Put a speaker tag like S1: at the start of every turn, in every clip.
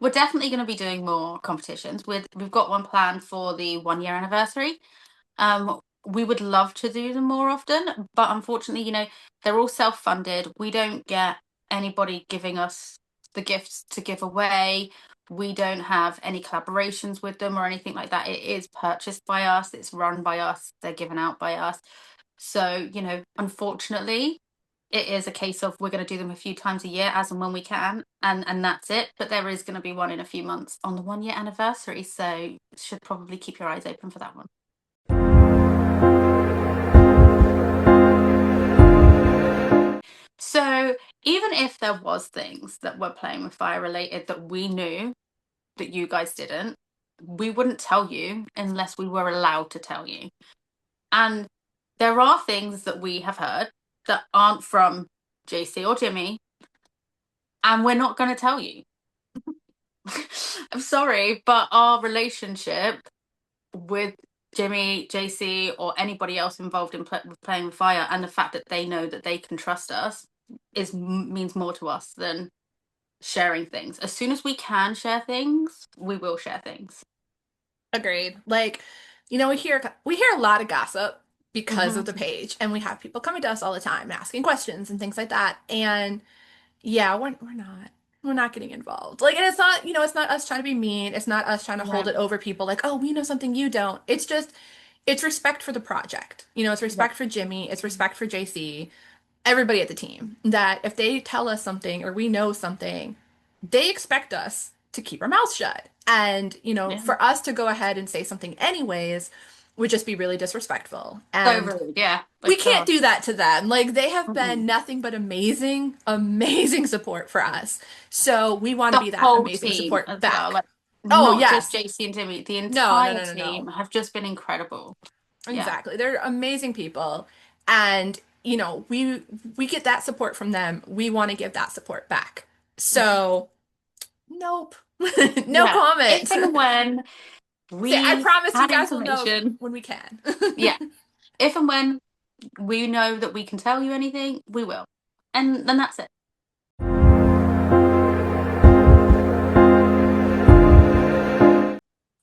S1: we're definitely going to be doing more competitions. We've got one planned for the 1 year anniversary. We would love to do them more often, but unfortunately, they're all self-funded. We don't get anybody giving us the gifts to give away. We don't have any collaborations with them or anything like that. It is purchased by us, it's run by us, they're given out by us. So, unfortunately, it is a case of we're going to do them a few times a year as and when we can, and that's it. But there is going to be one in a few months on the 1 year anniversary, so should probably keep your eyes open for that one. So even if there was things that were playing with fire related that we knew that you guys didn't, we wouldn't tell you unless we were allowed to tell you. And there are things that we have heard that aren't from JC or Jimmy, and we're not going to tell you. I'm sorry, but our relationship with Jimmy, JC, or anybody else involved in playing with fire, and the fact that they know that they can trust us, means more to us than sharing things. As soon as we can share things, we will share things.
S2: Agreed. Like, we hear a lot of gossip because of
S1: Hmm.
S2: the page, and we have people coming to us all the time asking questions and things like that. And yeah, we're not getting involved. Like, and it's not us trying to be mean. It's not us trying to hold
S1: Yeah,
S2: it over people like, oh, we know something you don't. It's respect for the project. It's
S1: yeah.
S2: respect for Jimmy, it's respect for JC, everybody at the team, that if they tell us something or we know something, they expect us to keep our mouths shut. And,
S1: Yeah.
S2: for us to go ahead and say something anyways would just be really disrespectful.
S1: So
S2: And
S1: rude, yeah.
S2: we
S1: Like,
S2: can't
S1: God.
S2: do that to them. Like, they have been
S1: Mm-mm.
S2: nothing but amazing, amazing support for us. So we want to
S1: The
S2: be that
S1: whole
S2: amazing
S1: team
S2: support
S1: as well.
S2: back.
S1: Like,
S2: Oh,
S1: not just
S2: yes.
S1: JC and Jimmy, the
S2: No, no,
S1: entire
S2: no, no,
S1: team
S2: no.
S1: have just been incredible. Yeah.
S2: Exactly. They're amazing people. And, we get that support from them. We want to give that support back.
S1: Mhm.
S2: So, nope. No
S1: Yeah. If
S2: comment.
S1: and when
S2: Say, I
S1: we
S2: promise you
S1: had
S2: guys will know
S1: information,
S2: when we can.
S1: yeah. If and when we know that we can tell you anything, we will. And then that's it.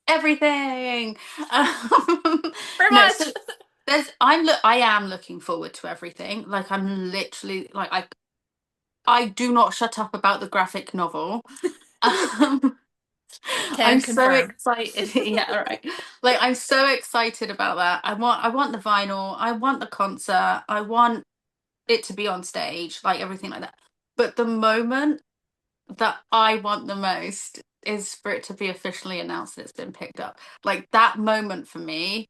S1: Everything. Um,
S2: Very
S1: no,
S2: much.
S1: so I am looking forward to everything. Like, I'm literally like, I do not shut up about the graphic novel. Um, I'm
S2: Can
S1: so
S2: confirm.
S1: excited. Yeah, all right. Like, I'm so excited about that. I want the vinyl. I want the concert. I want it to be on stage, like everything like that. But the moment that I want the most is for it to be officially announced that it's been picked up. Like, that moment for me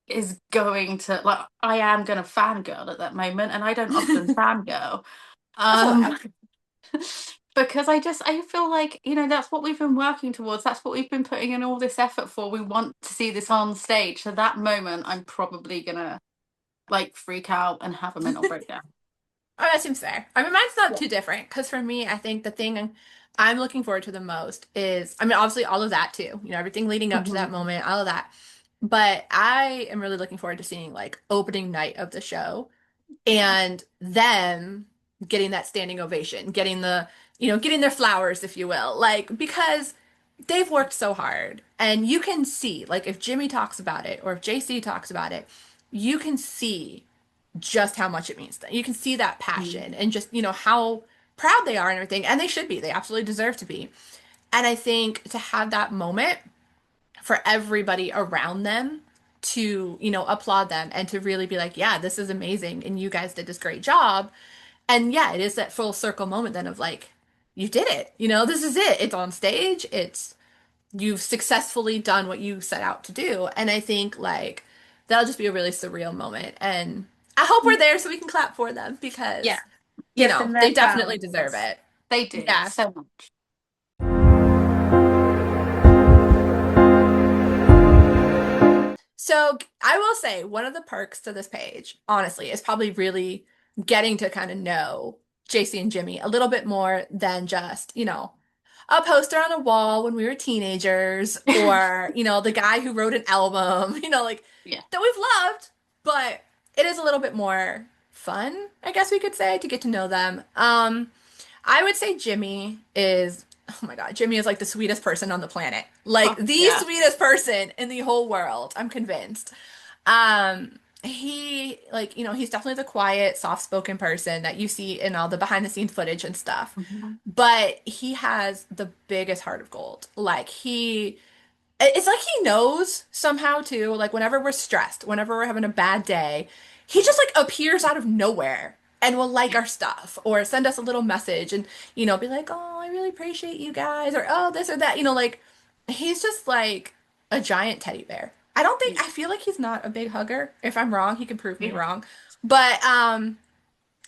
S1: is going to, like, I am gonna fangirl at that moment, and I don't often fangirl.
S2: That's
S1: Um
S2: allowed.
S1: because I feel like, that's what we've been working towards. That's what we've been putting in all this effort for. We want to see this on stage. So that moment I'm probably gonna like freak out and have a mental breakdown.
S2: Oh, that seems fair. I mean, mine's not
S1: Yeah.
S2: too different because for me, I think the thing I'm looking forward to the most is, I mean, obviously all of that too, everything leading up to that
S1: Hmm.
S2: moment, all of that. But I am really looking forward to seeing like opening night of the show
S1: Yeah.
S2: and them getting that standing ovation, getting their flowers, if you will, like because they've worked so hard and you can see, like if Jimmy talks about it or if JC talks about it, you can see just how much it means to them. You can see that
S1: Mm.
S2: passion and just, how proud they are and everything. And they should be. They absolutely deserve to be. And I think to have that moment for everybody around them to, applaud them and to really be like, yeah, this is amazing. And you guys did this great job. And yeah, it is that full circle moment then of like, you did it. This is it. It's on stage. You've successfully done what you set out to do. And I think like that'll just be a really surreal moment. And I hope we're there so we can clap for them
S1: Yeah.
S2: because,
S1: Give them
S2: they
S1: their
S2: definitely deserve
S1: flowers.
S2: it.
S1: They do
S2: Yeah.
S1: so much.
S2: So I will say one of the perks to this page, honestly, is probably really getting to kind of know JC and Jimmy a little bit more than just, a poster on a wall when we were teenagers or, the guy who wrote an album, like
S1: Yeah.
S2: that we've loved, but it is a little bit more fun, I guess we could say, to get to know them. I would say Jimmy is oh my God, Jimmy is like the sweetest person on the planet. Like
S1: Oh,
S2: the
S1: yeah.
S2: sweetest person in the whole world. I'm convinced. He like, he's definitely the quiet, soft-spoken person that you see in all the behind the scenes footage and stuff.
S1: Mhm.
S2: But he has the biggest heart of gold. Like it's like he knows somehow too. Like whenever we're stressed, whenever we're having a bad day, he just like appears out of nowhere and will like our stuff or send us a little message and be like, "Oh, I really appreciate you guys," or "Oh, this or that." Like he's just like a giant teddy bear. I feel like he's not a big hugger. If I'm wrong, he can prove me
S1: Yeah.
S2: wrong. But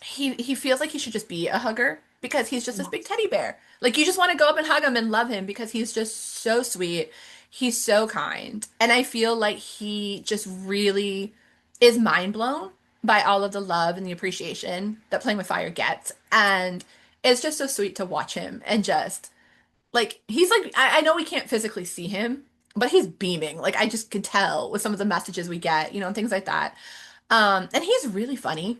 S2: he feels like he should just be a hugger because he's just this big teddy bear. Like you just want to go up and hug him and love him because he's just so sweet. He's so kind. And I feel like he just really is mind blown by all of the love and the appreciation that Playing with Fire gets. And it's just so sweet to watch him and just like he's like I know we can't physically see him, but he's beaming. Like I just could tell with some of the messages we get, and things like that. And he's really funny.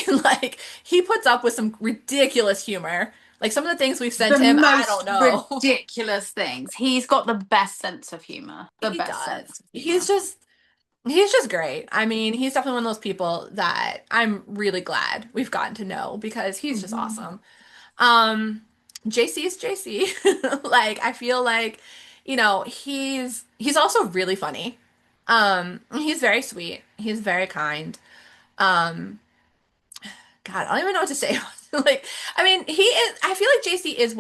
S2: And like he puts up with some ridiculous humor. Like some of the things we've sent
S1: The
S2: him, I don't
S1: most
S2: know.
S1: ridiculous things. He's got the best sense of humor. The
S2: He
S1: best
S2: does.
S1: sense of
S2: He's
S1: humor.
S2: just he's just great. I mean, he's definitely one of those people that I'm really glad we've gotten to know because he's just
S1: Mhm.
S2: awesome. JC is JC. Like I feel like, he's also really funny. He's very sweet. He's very kind. Um, God, I don't even know what to say. Like, I mean, I feel like JC is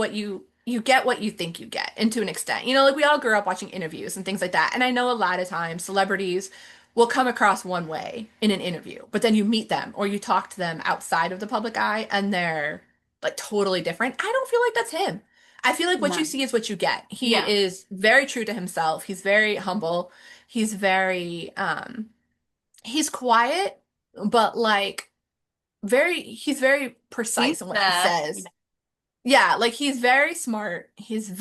S2: you get what you think you get, and to an extent. Like we all grew up watching interviews and things like that. And I know a lot of times celebrities will come across one way in an interview, but then you meet them or you talk to them outside of the public eye and they're like totally different. I don't feel like that's him. I feel like what you
S1: No.
S2: see is what you get. He
S1: Yeah.
S2: is very true to himself. He's very humble. He's quiet, but like he's very
S1: He's
S2: precise in what he
S1: there.
S2: says. Yeah, like he's very smart. He's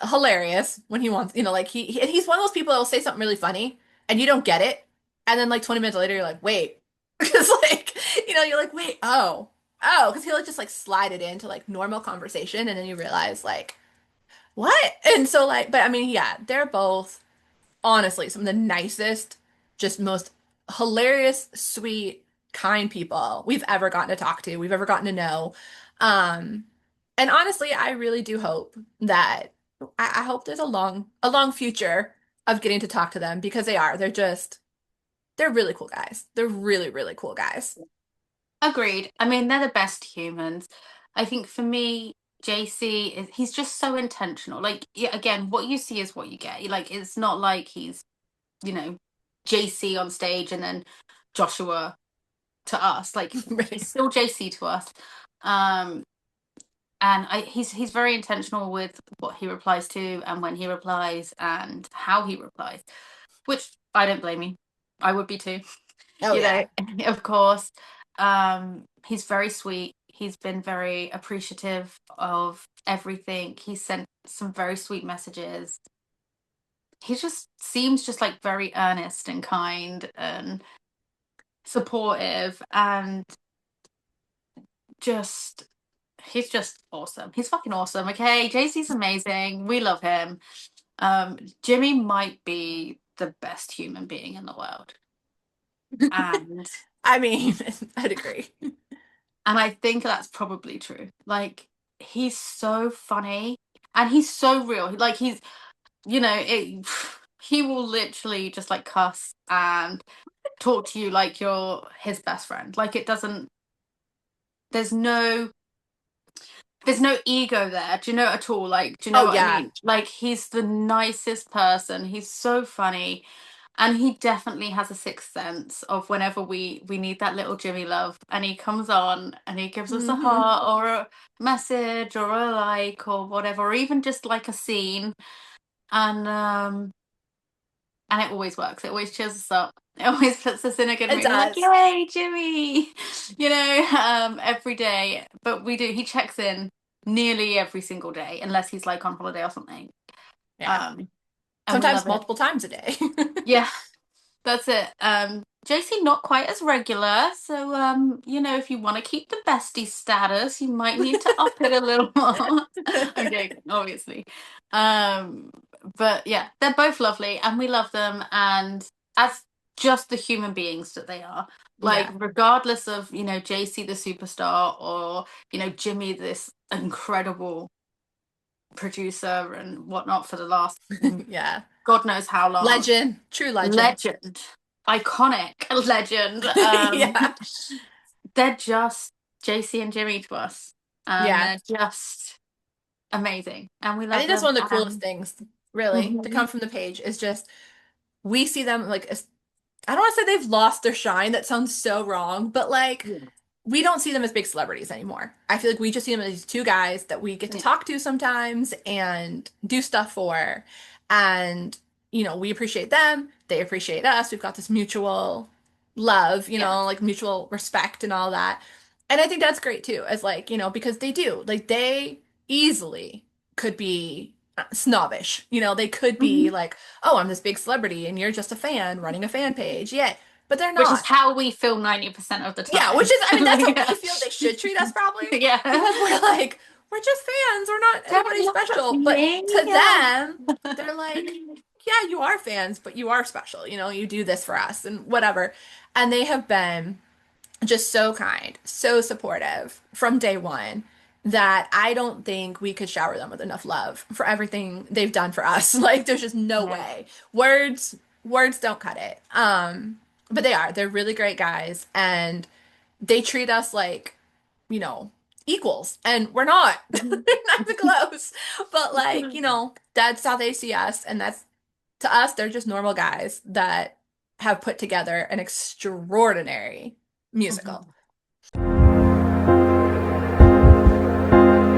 S2: hilarious when he wants, like and he's one of those people that will say something really funny and you don't get it. And then like 20 minutes later you're like, "Wait." Because like, you're like, "Wait, oh. Oh, because he'll just like slide it into like normal conversation and then you realize like, "What?" And so like, but I mean, yeah, they're both honestly some of the nicest, just most hilarious, sweet, kind people we've ever gotten to talk to, we've ever gotten to know. Um, and honestly, I really do hope that I hope there's a long future of getting to talk to them because they're really cool guys. They're really, really cool guys.
S1: Agreed. I mean, they're the best humans. I think for me, JC is he's just so intentional. Like, yeah, again, what you see is what you get. Like, it's not like he's, you know, JC on stage and then Joshua to us. Like,
S2: Right.
S1: he's still JC to us. Um, and he's very intentional with what he replies to and when he replies and how he replies, which I don't blame you. I would be too.
S2: Oh
S1: You know,
S2: yeah.
S1: of course. He's very sweet. He's been very appreciative of everything. He sent some very sweet messages. He just seems just like very earnest and kind and supportive and just he's just awesome. He's fucking awesome. Okay. JC's amazing. We love him. Jimmy might be the best human being in the world. And
S2: I mean, I'd agree.
S1: And I think that's probably true. Like, he's so funny and he's so real. Like, he will literally just like cuss and talk to you like you're his best friend. Like, there's no, there's no ego there. Do you know at all? Like, do you know
S2: Oh
S1: what I
S2: yeah.
S1: mean? Like, he's the nicest person. He's so funny. And he definitely has a sixth sense of whenever we need that little Jimmy love, and he comes on and he gives us a
S2: Hmm.
S1: heart or a message or a like or whatever, or even just like a scene, and it always works. It always cheers us up. It always puts us in a good
S2: It
S1: mood. We're like,
S2: does.
S1: yay, Jimmy, every day. But we do. He checks in nearly every single day, unless he's like on holiday or something.
S2: Yeah.
S1: Um, and we
S2: Sometimes
S1: love it.
S2: multiple times a day.
S1: Yeah, that's it. JC not quite as regular, so if you want to keep the bestie status, you might need to up it a little more. Okay, obviously. Um, but yeah, they're both lovely and we love them and as just the human beings that they are. Like
S2: Yeah.
S1: regardless of, JC the superstar or, Jimmy this incredible producer and whatnot for the last
S2: Yeah.
S1: God knows how long.
S2: Legend, true legend.
S1: Legend, iconic legend.
S2: Yeah.
S1: They're just JC and Jimmy to us, and
S2: Yeah.
S1: they're just amazing, and we
S2: I
S1: love
S2: think that's
S1: them.
S2: one of the coolest things, really, to
S1: Mhm.
S2: come from the page is just we see them like I don't want to say they've lost their shine. That sounds so wrong, but like
S1: Yeah,
S2: we don't see them as big celebrities anymore. I feel like we just see them as these two guys that we get to
S1: yeah,
S2: talk to sometimes and do stuff for. And, we appreciate them. They appreciate us. We've got this mutual love,
S1: yeah.
S2: like mutual respect and all that. And I think that's great too, as like, because they do. Like they easily could be snobbish. They could be
S1: Mhm.
S2: like, oh, I'm this big celebrity and you're just a fan running a fan page. Yeah. But they're
S1: Which is
S2: not.
S1: how we feel 90% of the
S2: Yeah, which
S1: time.
S2: is, I mean, that's how we
S1: Yeah,
S2: feel they should treat us probably
S1: yeah.
S2: because we're like, we're just fans. We're not
S1: Don't
S2: anybody
S1: look at
S2: special. But
S1: me.
S2: to
S1: Yeah.
S2: them, they're like, yeah, you are fans, but you are special. You do this for us and whatever. And they have been just so kind, so supportive from day one that I don't think we could shower them with enough love for everything they've done for us. Like, there's just no
S1: Yeah.
S2: way. Words don't cut it. But they're really great guys and they treat us like, you know, equals, and we're not.
S1: Mhm.
S2: Not even close. But like, that's how they see us, and that's to us, they're just normal guys that have put together an extraordinary musical.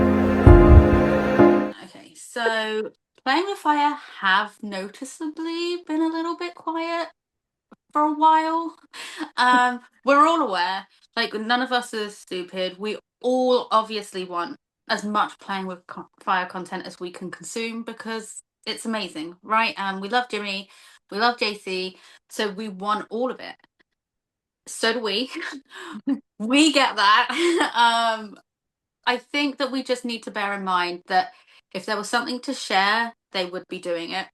S1: Mhm. Okay, so Playing with Fire have noticeably been a little bit quiet for a while. We're all aware, like none of us are stupid. We all obviously want as much Playing with Fire content as we can consume because it's amazing, right? And we love Jimmy, we love JC, so we want all of it. So do we. We get that. I think that we just need to bear in mind that if there was something to share, they would be doing it.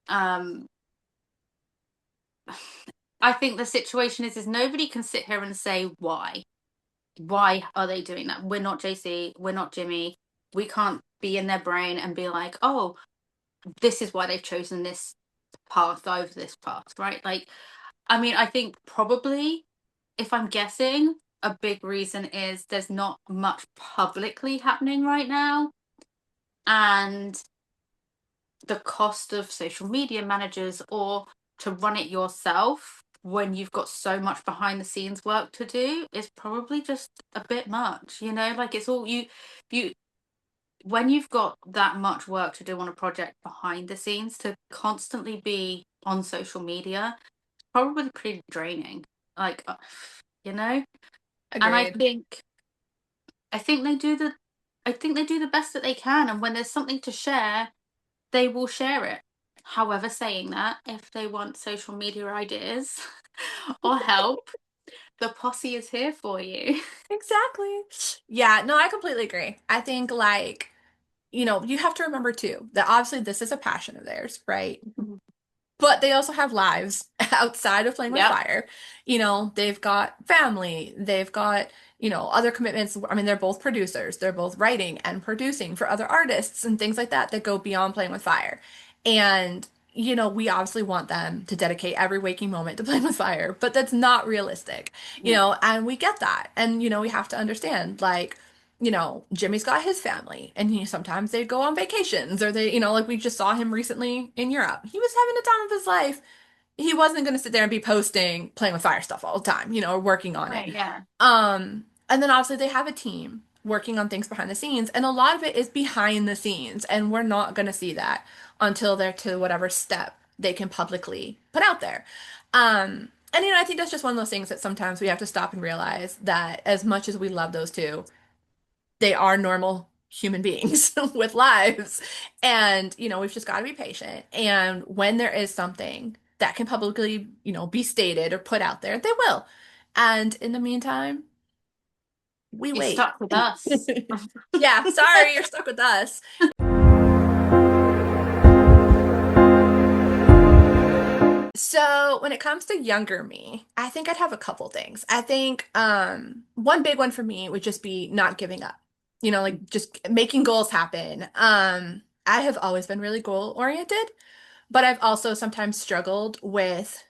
S1: Um, I think the situation is nobody can sit here and say why. Why are they doing that? We're not JC, we're not Jimmy. We can't be in their brain and be like, oh, this is why they've chosen this path over this path, right? Like, I mean, I think probably, if I'm guessing, a big reason is there's not much publicly happening right now. And the cost of social media managers or to run it yourself when you've got so much behind the scenes work to do is probably just a bit much, like it's all you when you've got that much work to do on a project behind the scenes to constantly be on social media, it's probably pretty draining. Like you know and
S2: Agreed.
S1: I think they do the best that they can, and when there's something to share they will share it. However, saying that, if they want social media ideas or help, the posse is here for you.
S2: Exactly. Yeah, no, I completely agree. I think like, you have to remember too that obviously this is a passion of theirs, right? But they also have lives outside of playing with
S1: Yep.
S2: fire. They've got family, they've got, other commitments. I mean, they're both producers, they're both writing and producing for other artists and things like that that go beyond playing with fire. And, we obviously want them to dedicate every waking moment to playing with fire, but that's not realistic,
S1: Yeah.
S2: and we get that. And, we have to understand, like, Jimmy's got his family and sometimes they go on vacations or they, like we just saw him recently in Europe. He was having the time of his life. He wasn't going to sit there and be posting playing with fire stuff all the time, or working on it.
S1: Right. Yeah.
S2: And then obviously they have a team working on things behind the scenes and a lot of it is behind the scenes and we're not going to see that until they're to whatever step they can publicly put out there. And I think that's just one of those things that sometimes we have to stop and realize that as much as we love those two, they are normal human beings with lives. And, we've just got to be patient. And when there is something that can publicly, be stated or put out there, they will. And in the meantime, we
S1: You're
S2: wait.
S1: stuck with us.
S2: Yeah, sorry, you're stuck with us. So when it comes to younger me, I think I'd have a couple things. I think one big one for me would just be not giving up. Like just making goals happen. I have always been really goal oriented, but I've also sometimes struggled with,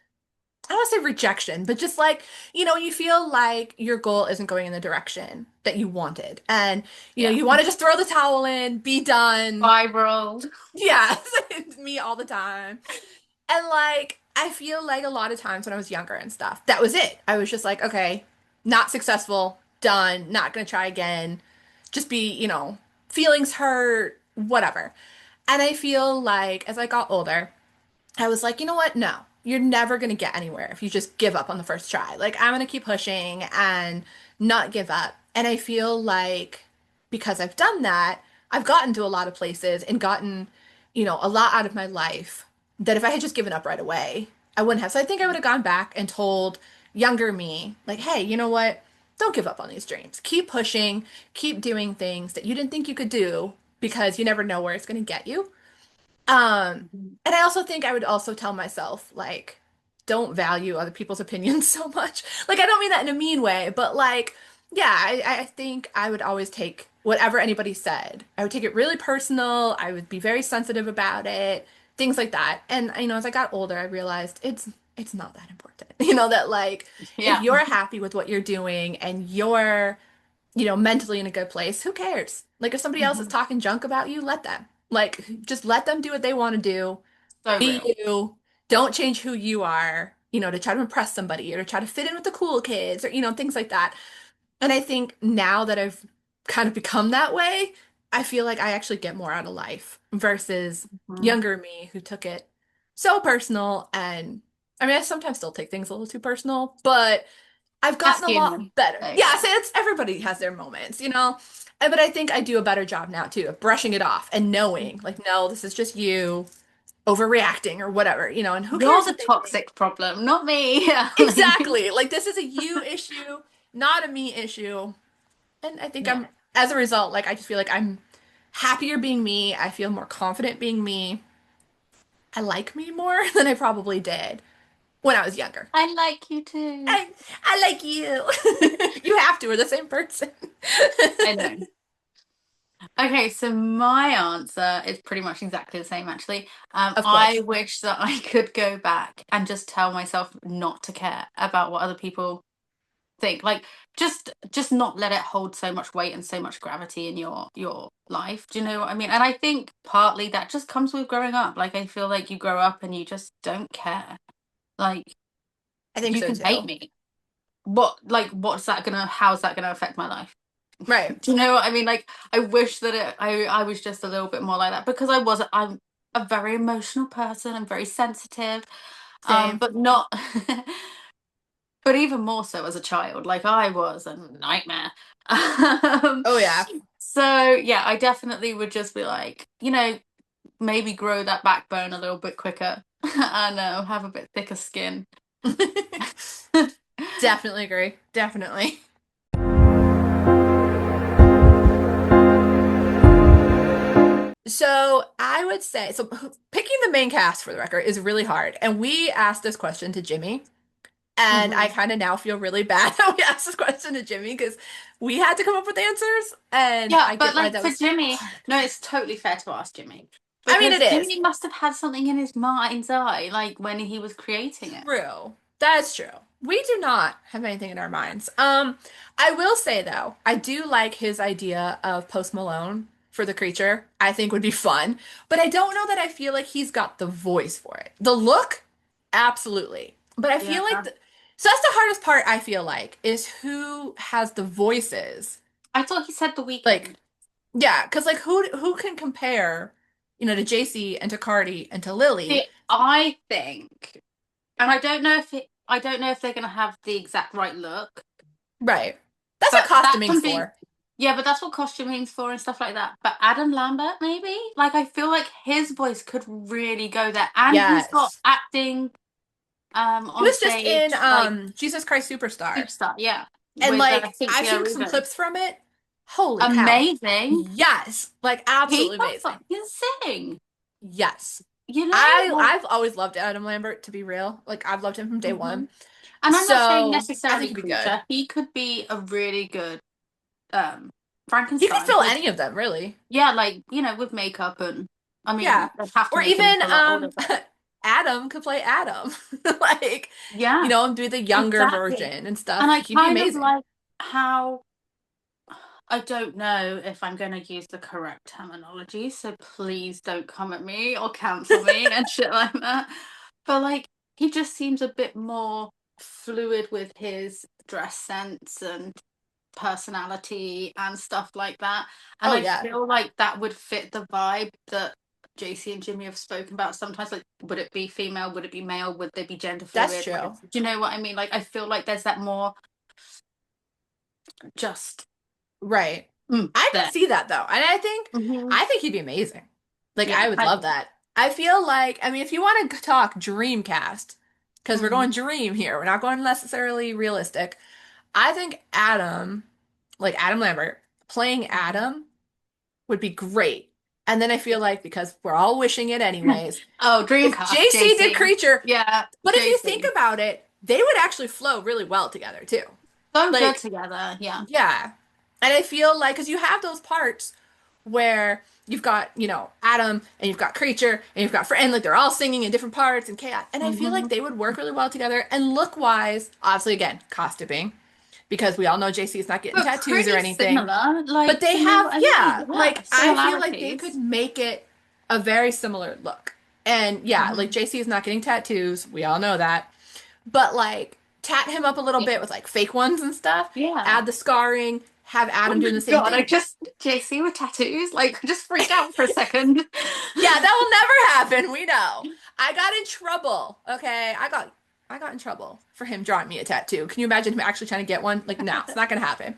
S2: I don't want to say rejection, but just like, you feel like your goal isn't going in the direction that you wanted. And,
S1: Yeah.
S2: you want to just throw the towel in, be done.
S1: Spiraled.
S2: Yeah, it's me all the time. And like, I feel like a lot of times when I was younger and stuff, that was it. I was just like, okay, not successful, done, not gonna try again. Just be, feelings hurt, whatever. And I feel like as I got older, I was like, you know what? No, you're never going to get anywhere if you just give up on the first try. Like, I'm going to keep pushing and not give up. And I feel like because I've done that, I've gotten to a lot of places and gotten, a lot out of my life that if I had just given up right away, I wouldn't have. So I think I would have gone back and told younger me, like, hey, you know what? Don't give up on these dreams. Keep pushing, keep doing things that you didn't think you could do because you never know where it's going to get you.
S1: Mhm.
S2: And I also think I would also tell myself, like, don't value other people's opinions so much. Like, I don't mean that in a mean way, but like, yeah, I think I would always take whatever anybody said. I would take it really personal. I would be very sensitive about it, things like that. And as I got older, I realized it's not that important. That like if
S1: Yeah.
S2: you're happy with what you're doing and you're mentally in a good place, who cares? Like if somebody else is
S1: Mhm.
S2: talking junk about you, let them. Like just let them do what they want to do.
S1: So
S2: Be
S1: real.
S2: you. Don't change who you are, to try to impress somebody or to try to fit in with the cool kids or, things like that. And I think now that I've kind of become that way, I feel like I actually get more out of life versus
S1: Mhm.
S2: younger me who took it so personal. And I mean, I sometimes still take things a little too personal, but I've
S1: That's
S2: gotten a lot
S1: human.
S2: better.
S1: There you
S2: Yeah,
S1: go.
S2: so it's everybody has their moments. But I think I do a better job now too of brushing it off and knowing, like, no, this is just you overreacting or whatever, and who
S1: You're
S2: cares
S1: the
S2: what they think?
S1: toxic problem, not me. Like,
S2: Exactly. Like this is a you issue, not a me issue. And I think
S1: yeah.
S2: as a result, like I just feel like I'm happier being me. I feel more confident being me. I like me more than I probably did when I was younger.
S1: I like you too.
S2: I I like you. You have to, we're the same person.
S1: I know. Okay, so my answer is pretty much exactly the same, actually.
S2: Of
S1: I
S2: course.
S1: wish that I could go back and just tell myself not to care about what other people think. Like, just not let it hold so much weight and so much gravity in your life. Do you know what I mean? And I think partly that just comes with growing up. Like, I feel like you grow up and you just don't care. Like,
S2: I think
S1: you
S2: so
S1: can hate
S2: too.
S1: me. How's that gonna affect my life?
S2: Right.
S1: Do you know what I mean? Like, I wish that I was just a little bit more like that because I'm a very emotional person. I'm very sensitive,
S2: Same.
S1: but not, but even more so as a child. Like, I was a nightmare. Um,
S2: Oh yeah.
S1: so yeah, I definitely would just be like, maybe grow that backbone a little bit quicker and have a bit thicker skin.
S2: Definitely agree. Definitely. So I would say, so picking the main cast for the record is really hard. And we asked this question to Jimmy, and I
S1: Mhm.
S2: kind of now feel really bad that we asked this question to Jimmy because we had to come up with answers, and
S1: Yeah,
S2: I
S1: but
S2: get why
S1: like
S2: that
S1: for
S2: was
S1: Jimmy, no, it's totally fair to ask Jimmy
S2: I mean,
S1: because
S2: it is.
S1: Jimmy must have had something in his mind's eye, like when he was creating it.
S2: True. That's true. We do not have anything in our minds. I will say though, I do like his idea of Post Malone for the creature. I think would be fun, but I don't know that I feel like he's got the voice for it. The look, absolutely. But I
S1: Yeah,
S2: feel like so that's the hardest part I feel like is who has the voices.
S1: I thought he said the
S2: Like,
S1: weekend.
S2: yeah, because like who can compare, to JC and to Cardi and to
S1: See,
S2: Lily?
S1: I think, and I don't know if they're gonna have the exact right look,
S2: Right. That's what
S1: but that
S2: costuming's
S1: can be,
S2: for.
S1: yeah, but that's what costuming's for and stuff like that. But Adam Lambert, maybe, like I feel like his voice could really go there, and he's got
S2: Yes.
S1: acting.
S2: He
S1: on
S2: was just in
S1: stage, like
S2: Jesus Christ Superstar.
S1: Superstar, yeah,
S2: And
S1: with
S2: like I've
S1: Cynthia
S2: seen some
S1: Erivo.
S2: clips from it. Holy cow.
S1: Amazing.
S2: Yes. Like
S1: He
S2: absolutely
S1: can
S2: amazing.
S1: fucking sing.
S2: Yes.
S1: You know, like,
S2: I've always loved Adam Lambert, to be real. Like I've loved him from day
S1: hmm
S2: one.
S1: and I'm not saying
S2: So I think
S1: necessarily
S2: he'd be good.
S1: creature. He could be a really good
S2: He could
S1: Frankenstein
S2: fill
S1: with,
S2: any of them, really.
S1: yeah, like, with makeup, and I
S2: Yeah.
S1: mean, they'd have to
S2: Or
S1: make him
S2: even
S1: look a lot older, but
S2: Adam could play Adam. Like,
S1: yeah,
S2: do the younger
S1: exactly.
S2: version and
S1: And
S2: stuff.
S1: I
S2: He'd be
S1: kind of
S2: amazing.
S1: like how, I don't know if I'm going to use the correct terminology, so please don't come at me or cancel me and shit like that. But like, he just seems a bit more fluid with his dress sense and personality and stuff like that. And
S2: Oh
S1: I
S2: yeah,
S1: feel like that would fit the vibe that JC and Jimmy have spoken about sometimes. Like, would it be female? Would it be male? Would they be gender
S2: that's
S1: fluid?
S2: true.
S1: Do you know what I mean? Like, I feel like there's that more just
S2: Right. I can
S1: there.
S2: see that though. And
S1: Hmm.
S2: I think he'd be amazing. Like
S1: Yeah,
S2: I would
S1: I
S2: love
S1: do.
S2: that. I feel like, I mean, if you want to talk Dreamcast, because we're going
S1: Hmm.
S2: dream here, we're not going necessarily realistic. I think Adam, like Adam Lambert, playing Adam would be great. And then I feel like because we're all wishing it anyways,
S1: Oh,
S2: if
S1: Dreamcast,
S2: JC did
S1: JC.
S2: Creature,
S1: Yeah,
S2: but if you think
S1: JC.
S2: about it, they would actually flow really well together too.
S1: So good
S2: Like,
S1: together. Yeah.
S2: yeah. And I feel like, because you have those parts where you've got, Adam and you've got Creature and you've got Friend, like they're all singing in different parts and chaos. And I feel like
S1: Hmm.
S2: they would work really well together. And look wise, obviously, again, costuming, because we all know JC is not getting
S1: But
S2: tattoos or
S1: pretty
S2: anything.
S1: similar.
S2: But
S1: Like,
S2: they
S1: do you know
S2: have,
S1: what I mean?
S2: yeah,
S1: Yeah,
S2: like I feel like they could
S1: similarities.
S2: make it a very similar look. And yeah, like
S1: Hmm.
S2: JC is not getting tattoos. We all know that. But like tat him up a little
S1: Yeah.
S2: bit with like fake ones and stuff.
S1: Yeah.
S2: Add the scarring, have
S1: Oh
S2: Adam
S1: my
S2: doing the same
S1: God, I
S2: thing.
S1: just, JC with tattoos, like, just freaked out for a second.
S2: Yeah, that will never happen. We know. I got in trouble. Okay, I got in trouble for him drawing me a tattoo. Can you imagine him actually trying to get one? Like, no, it's not gonna happen.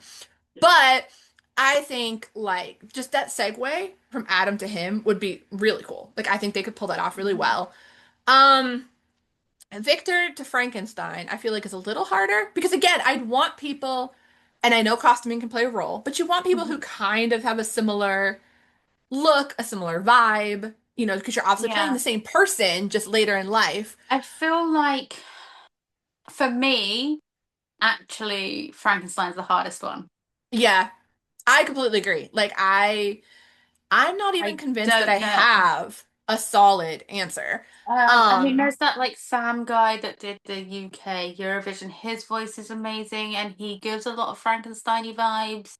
S2: But I think like just that segue from Adam to him would be really cool. Like, I think they could pull that off really well. Um, Victor to Frankenstein, I feel like is a little harder because again, I'd want people, and I know costuming can play a role, but you want people who
S1: Mhm.
S2: kind of have a similar look, a similar vibe, because you're obviously playing
S1: Yeah.
S2: the same person just later in life.
S1: I feel like for me, actually, Frankenstein's the hardest one.
S2: Yeah, I completely agree. Like I'm not even
S1: I
S2: convinced that I
S1: don't know.
S2: have a solid answer.
S1: I mean,
S2: Um,
S1: there's that like Sam guy that did the UK Eurovision. His voice is amazing, and he gives a lot of Frankenstein-y vibes.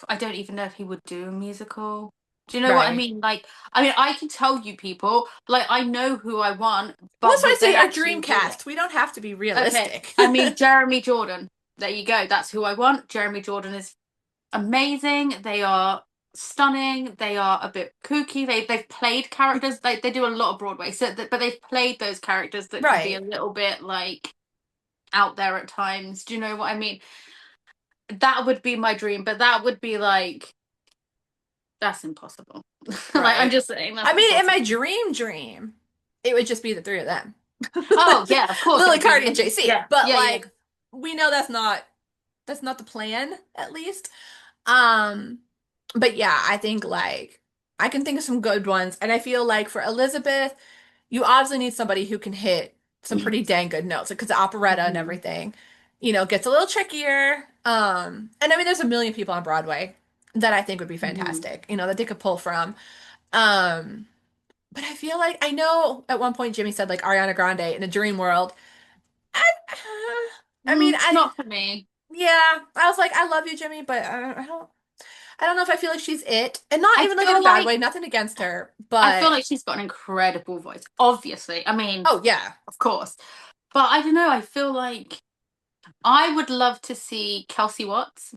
S1: I don't even know if he would do a musical. Do you know what I
S2: right.
S1: mean? Like, I mean, I can tell you people, like, I know who I want,
S2: Well,
S1: but
S2: that's why I
S1: would
S2: say
S1: they
S2: our
S1: actually do it?
S2: Dreamcast. We don't have to be
S1: Okay,
S2: realistic.
S1: I mean, Jeremy Jordan. There you go. That's who I want. Jeremy Jordan is amazing. They are stunning. They are a bit kooky. They've played characters. They do a lot of Broadway, but they've played those characters that can be a
S2: Right.
S1: little bit like out there at times. Do you know what I mean? That would be my dream, but that would be like that's impossible. Like, I'm
S2: Right.
S1: just saying
S2: I
S1: that's
S2: mean, in my
S1: impossible.
S2: dream, it would just be the three of them.
S1: Oh yeah, of course it
S2: Lily,
S1: would be
S2: Cardi, and
S1: me.
S2: JC.
S1: Yeah,
S2: But
S1: yeah, yeah.
S2: like we know that's not the plan, at least. Um, but yeah, I think like I can think of some good ones. And I feel like for Elizabeth, you obviously need somebody who can hit some pretty dang good notes because the operetta and
S1: Mhm.
S2: everything, gets a little trickier. And I mean, there's a million people on Broadway that I think would be
S1: Mhm.
S2: fantastic, that they could pull from. Um, but I feel like I know at one point Jimmy said like Ariana Grande in a dream world. I, I mean,
S1: Not for me.
S2: yeah, I was like, I love you, Jimmy, but I don't know if I feel like she's it, and not
S1: I
S2: even like in a
S1: feel
S2: bad
S1: like
S2: way, nothing against her,
S1: I feel
S2: but
S1: like she's got an incredible voice. Obviously, I mean,
S2: oh yeah,
S1: of course, but I don't know. I feel like I would love to see Kelsey Watts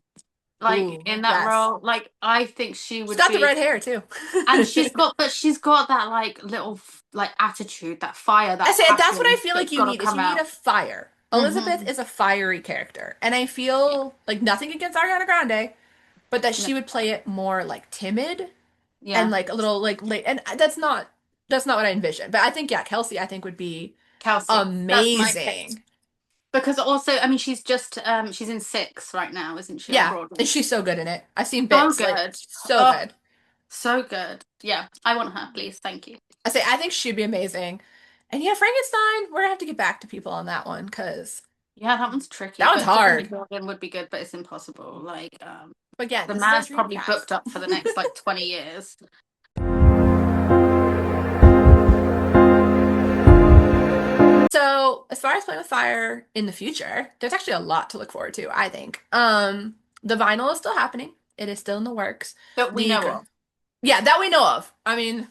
S1: like
S2: ooh,
S1: in that
S2: yes,
S1: role. Like, I think she
S2: she's
S1: would
S2: got the
S1: be,
S2: red hair too.
S1: and she's got that like little like attitude, that fire,
S2: I
S1: that
S2: said that's what I
S1: passion
S2: feel like
S1: that's
S2: you
S1: got to
S2: need is
S1: come
S2: you need
S1: out.
S2: a fire. Elizabeth
S1: Hmm.
S2: is a fiery character, and I
S1: Yeah,
S2: feel like nothing against Ariana Grande, but that
S1: no,
S2: she would play it more like timid and
S1: yeah,
S2: like a little like late, and that's not That's not what I envisioned. But I think, yeah, Kelsey, I think would be
S1: Kelsey. That's my pick.
S2: amazing.
S1: Because also, I mean, she's in six right now, isn't she, on
S2: Yeah, and
S1: Broadway?
S2: she's so good in it. I've seen
S1: So
S2: bits, like
S1: good.
S2: so
S1: Oh,
S2: good.
S1: so good. Yeah, I want her, please. Thank you.
S2: I think she'd be amazing. And yeah, Frankenstein, we're gonna have to get back to people on that one because
S1: Yeah, that one's tricky,
S2: that one's
S1: but Jeremy
S2: hard.
S1: Jordan would be good, but it's impossible. Like,
S2: But again,
S1: the
S2: this is our
S1: man's
S2: dream
S1: probably booked
S2: cast.
S1: up for the next like 20 years.
S2: So, as far as playing with fire in the future, there's actually a lot to look forward to, I think. The vinyl is still happening. It is still in the works.
S1: That we
S2: The
S1: know
S2: gr-
S1: of.
S2: yeah, that we know of. I mean,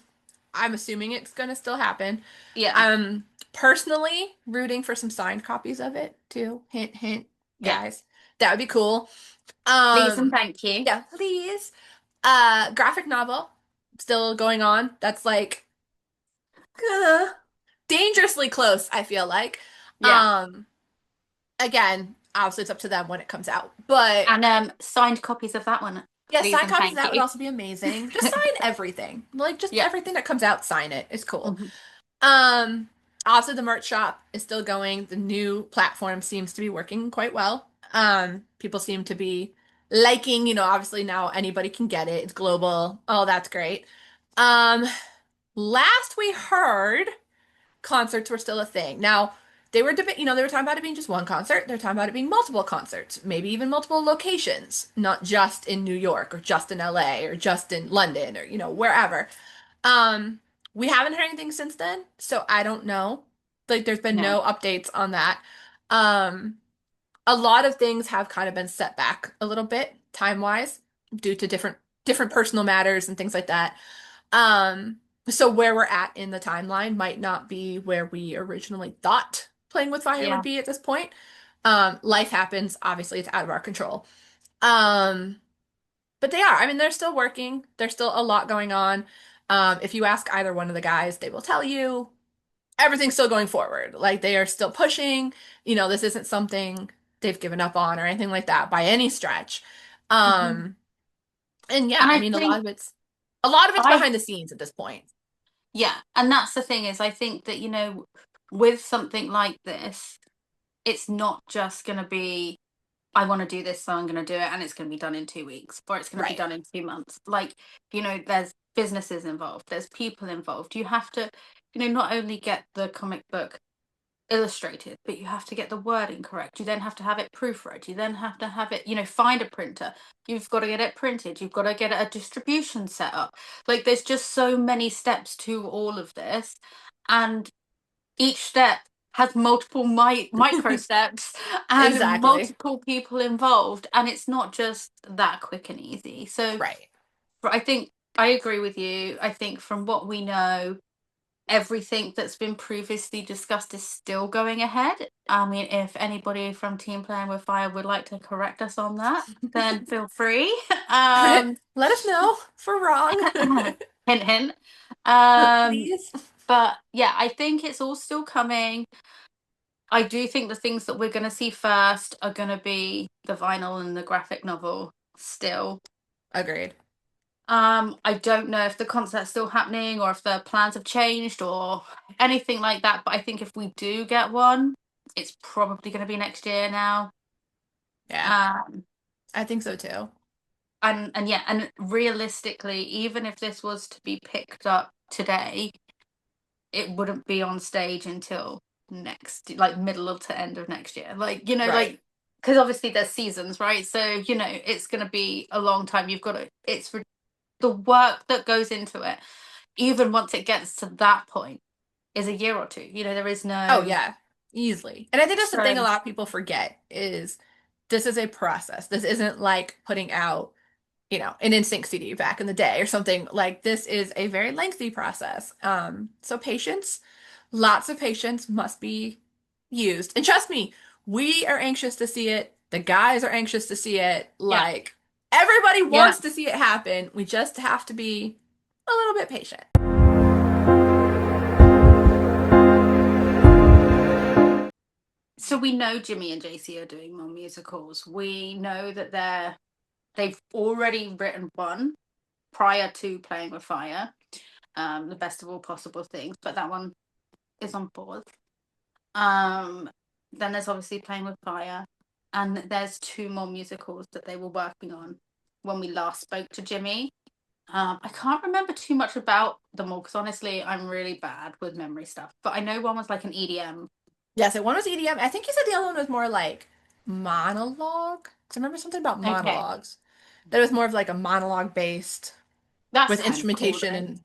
S2: I'm assuming it's gonna still happen.
S1: Yeah,
S2: I'm personally rooting for some signed copies of it too. Hint, hint,
S1: yeah.
S2: guys. That would be cool.
S1: Please and
S2: Um,
S1: thank you.
S2: yeah, please. Graphic novel still going on. That's like uh, dangerously close, I feel like.
S1: Yeah.
S2: Um, Again, obviously it's up to them when it comes out. But
S1: And signed copies of that one,
S2: yeah,
S1: please
S2: sign
S1: and
S2: copies of
S1: thank
S2: that would
S1: you.
S2: also be amazing. Just sign everything. Like just
S1: Yeah.
S2: everything that comes out, sign it. It's cool.
S1: Mhm.
S2: Um, Also the merch shop is still going. The new platform seems to be working quite well. People seem to be liking, obviously now anybody can get it. It's global. Oh, that's great. Um, Last we heard, concerts were still a thing. Now, they were talking about it being just one concert. They're talking about it being multiple concerts, maybe even multiple locations, not just in New York or just in LA or just in London or, wherever. Um, we haven't heard anything since then, so I don't know. Like there's been
S1: No.
S2: no updates on that. Um, a lot of things have kind of been set back a little bit time-wise due to different personal matters and things like that. Um, so where we're at in the timeline might not be where we originally thought Playing with Fire would
S1: Yeah.
S2: be at this point. Life happens, obviously it's out of our control. Um, but they are. I mean, they're still working. There's still a lot going on. If you ask either one of the guys, they will tell you everything's still going forward. Like they are still pushing. This isn't something they've given up on or anything like that by any stretch.
S1: Mhm.
S2: Um, and yeah,
S1: And
S2: I
S1: I
S2: mean,
S1: think
S2: a lot of it's
S1: I
S2: behind the scenes at this point.
S1: yeah, and that's the thing is I think that with something like this, it's not just going to be I want to do this, so I'm going to do it, and it's going to be done in 2 weeks, or it's going to be
S2: Right.
S1: done in 2 months. Like, there's businesses involved, there's people involved. You have to, not only get the comic book illustrated, but you have to get the wording correct. You then have to have it proofread. You then have to have it, find a printer. You've got to get it printed. You've got to get a distribution set up. Like, there's just so many steps to all of this. And each step has multiple micro steps and
S2: Exactly.
S1: multiple people involved, and it's not just that quick and easy. So
S2: Right.
S1: I think I agree with you. I think from what we know, everything that's been previously discussed is still going ahead. I mean, if anybody from Team Playing with Fire would like to correct us on that, then feel free. um
S2: Let us know if we're wrong.
S1: hint hint. um
S2: Please.
S1: but yeah, I think it's all still coming. I do think the things that we're going to see first are going to be the vinyl and the graphic novel still.
S2: Agreed.
S1: I don't know if the concert's still happening or if the plans have changed or anything like that, but I think if we do get one, it's probably going to be next year now.
S2: Yeah,
S1: Um,
S2: I think so too.
S1: and yeah, and realistically, even if this was to be picked up today, it wouldn't be on stage until next, like middle to end of next year. Like,
S2: Right.
S1: like, because obviously there's seasons, right? So, it's going to be a long time. You've got to, the work that goes into it, even once it gets to that point, is a year or two. There is
S2: Oh
S1: no,
S2: yeah, easily. And I think that's the thing a
S1: so,
S2: lot of people forget is this is a process. This isn't like putting out, an NSYNC CD back in the day or something. Like this is a very lengthy process. So patience, lots of patience must be used. And trust me, we are anxious to see it. The guys are anxious to see it.
S1: yeah,
S2: Like everybody
S1: yeah.
S2: wants to see it happen. We just have to be a little bit patient.
S1: So we know Jimmy and JC are doing more musicals. We know that they've already written one prior to Playing with Fire. The best of all possible things, but that one is on pause. Um, then there's obviously Playing with Fire, and there's two more musicals that they were working on when we last spoke to Jimmy. I can't remember too much about them all because honestly, I'm really bad with memory stuff. But I know one was like an EDM.
S2: Yeah, so one was EDM. I think you said the other one was more like monologue. 'Cause I remember something about
S1: Okay,
S2: monologues. That it was more of like a monologue based
S1: that's
S2: with
S1: kind of cool
S2: instrumentation
S1: though.
S2: and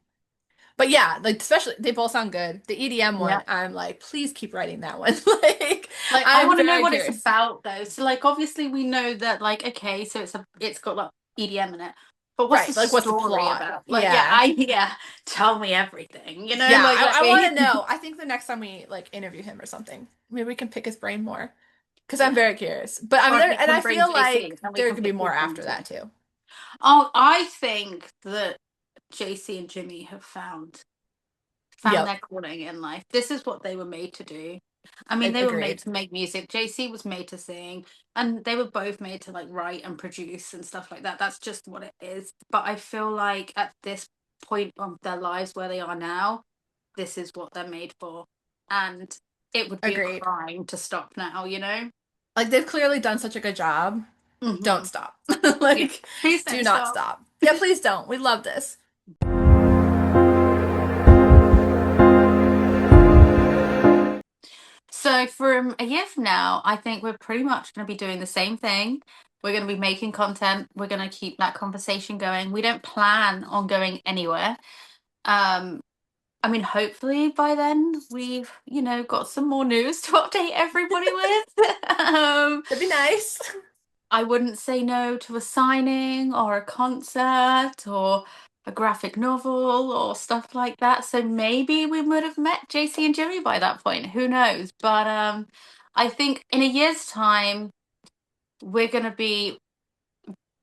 S2: but yeah, like especially they both sound good. The EDM
S1: Yeah.
S2: one, I'm like, please keep writing that one. Like
S1: Like I
S2: I'm
S1: want to know
S2: very
S1: what it's
S2: curious.
S1: about though. So like obviously we know that like okay, so it's got like EDM in it. But what's the
S2: Right, like what's the
S1: story
S2: plot?
S1: about? Like yeah,
S2: Yeah.
S1: yeah, tell me everything.
S2: Yeah,
S1: Like let
S2: I want
S1: me
S2: to know. I think the next time we like interview him or something, maybe we can pick his brain more. Because I'm
S1: yeah.
S2: very curious. But I mean,
S1: Or
S2: there,
S1: you
S2: and
S1: can
S2: I
S1: bring
S2: feel
S1: JC
S2: like
S1: and we
S2: there
S1: can
S2: could be
S1: pick his
S2: more
S1: brain
S2: after
S1: too.
S2: that too.
S1: Oh, I think that JC and Jimmy have found
S2: Yep,
S1: their calling in life. This is what they were made to do. I mean, they were made
S2: agreed.
S1: to make music. JC was made to sing, and they were both made to like write and produce and stuff like that. That's just what it is. But I feel like at this point of their lives where they are now, this is what they're made for. And it would be a
S2: Agreed.
S1: crime to stop now, you know?
S2: Like they've clearly done such a good job. Don't
S1: Hmm.
S2: stop.
S1: Yeah.
S2: Like,
S1: Please
S2: do
S1: don't
S2: not
S1: stop.
S2: stop. Yeah, please don't. We love this.
S1: So from a year from now, I think we're pretty much going to be doing the same thing. We're going to be making content. We're going to keep that conversation going. We don't plan on going anywhere. Um, I mean, hopefully by then we've, got some more news to update everybody with.
S2: That'd be nice.
S1: I wouldn't say no to a signing or a concert or a graphic novel or stuff like that. So maybe we would have met JC and Jimmy by that point. Who knows? But I think in a year's time, we're going to be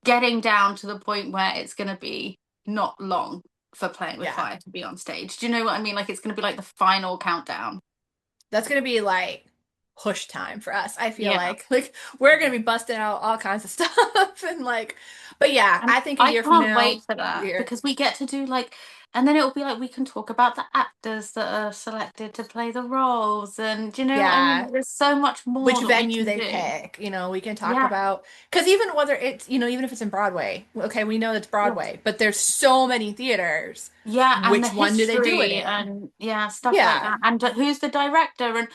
S1: getting down to the point where it's going to be not long for Playing with
S2: Yeah.
S1: Fire to be on stage. Do you know what I mean? Like it's going to be like the final countdown.
S2: That's gonna be like push time for us. I feel
S1: Yeah.
S2: like we're gonna be busting out all kinds of stuff and like but yeah,
S1: And
S2: I think a
S1: I
S2: year from
S1: can't
S2: now,
S1: wait for that
S2: year.
S1: because we get to do like, and then it'll be like we can talk about the actors that are selected to play the roles. And do you know what I mean?
S2: Yeah.
S1: Like, there's so much
S2: Which
S1: more that we
S2: venue
S1: can
S2: they
S1: do.
S2: pick, we can talk
S1: Yeah.
S2: about because even whether it's, even if it's in Broadway, okay, we know it's
S1: Yeah.
S2: Broadway, but there's so many theaters.
S1: Yeah. And the
S2: Which one do they do it
S1: history
S2: in?
S1: and yeah, stuff like
S2: Yeah,
S1: that. And who's the director and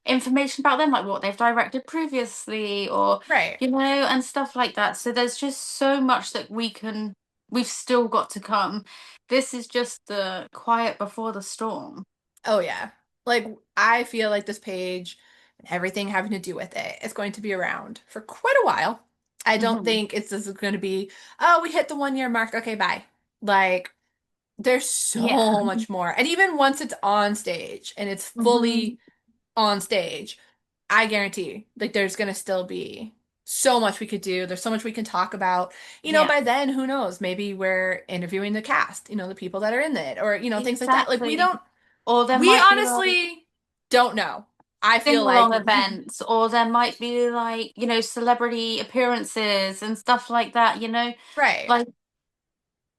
S1: information about them, like what they've directed previously or,
S2: right.
S1: and stuff like that. So there's just so much that we've still got to come. This is just the quiet before the storm.
S2: Oh yeah. Like I feel like this page and everything having to do with it is going to be around for quite a while. I don't
S1: Hmm.
S2: think it's just going to be, oh, we hit the 1 year mark. Okay, bye. Like there's
S1: Yeah.
S2: so much more. And even once it's on stage and it's
S1: Hmm.
S2: fully on stage, I guarantee like there's going to still be so much we could do. There's so much we can talk about.
S1: Yeah,
S2: By then, who knows? Maybe we're interviewing the cast, the people that are in it or, things like that. Like
S1: exactly. Or there
S2: we
S1: might be like
S2: honestly don't know. I feel like
S1: sing-along events, or there might be like, celebrity appearances and stuff like that,
S2: right.
S1: like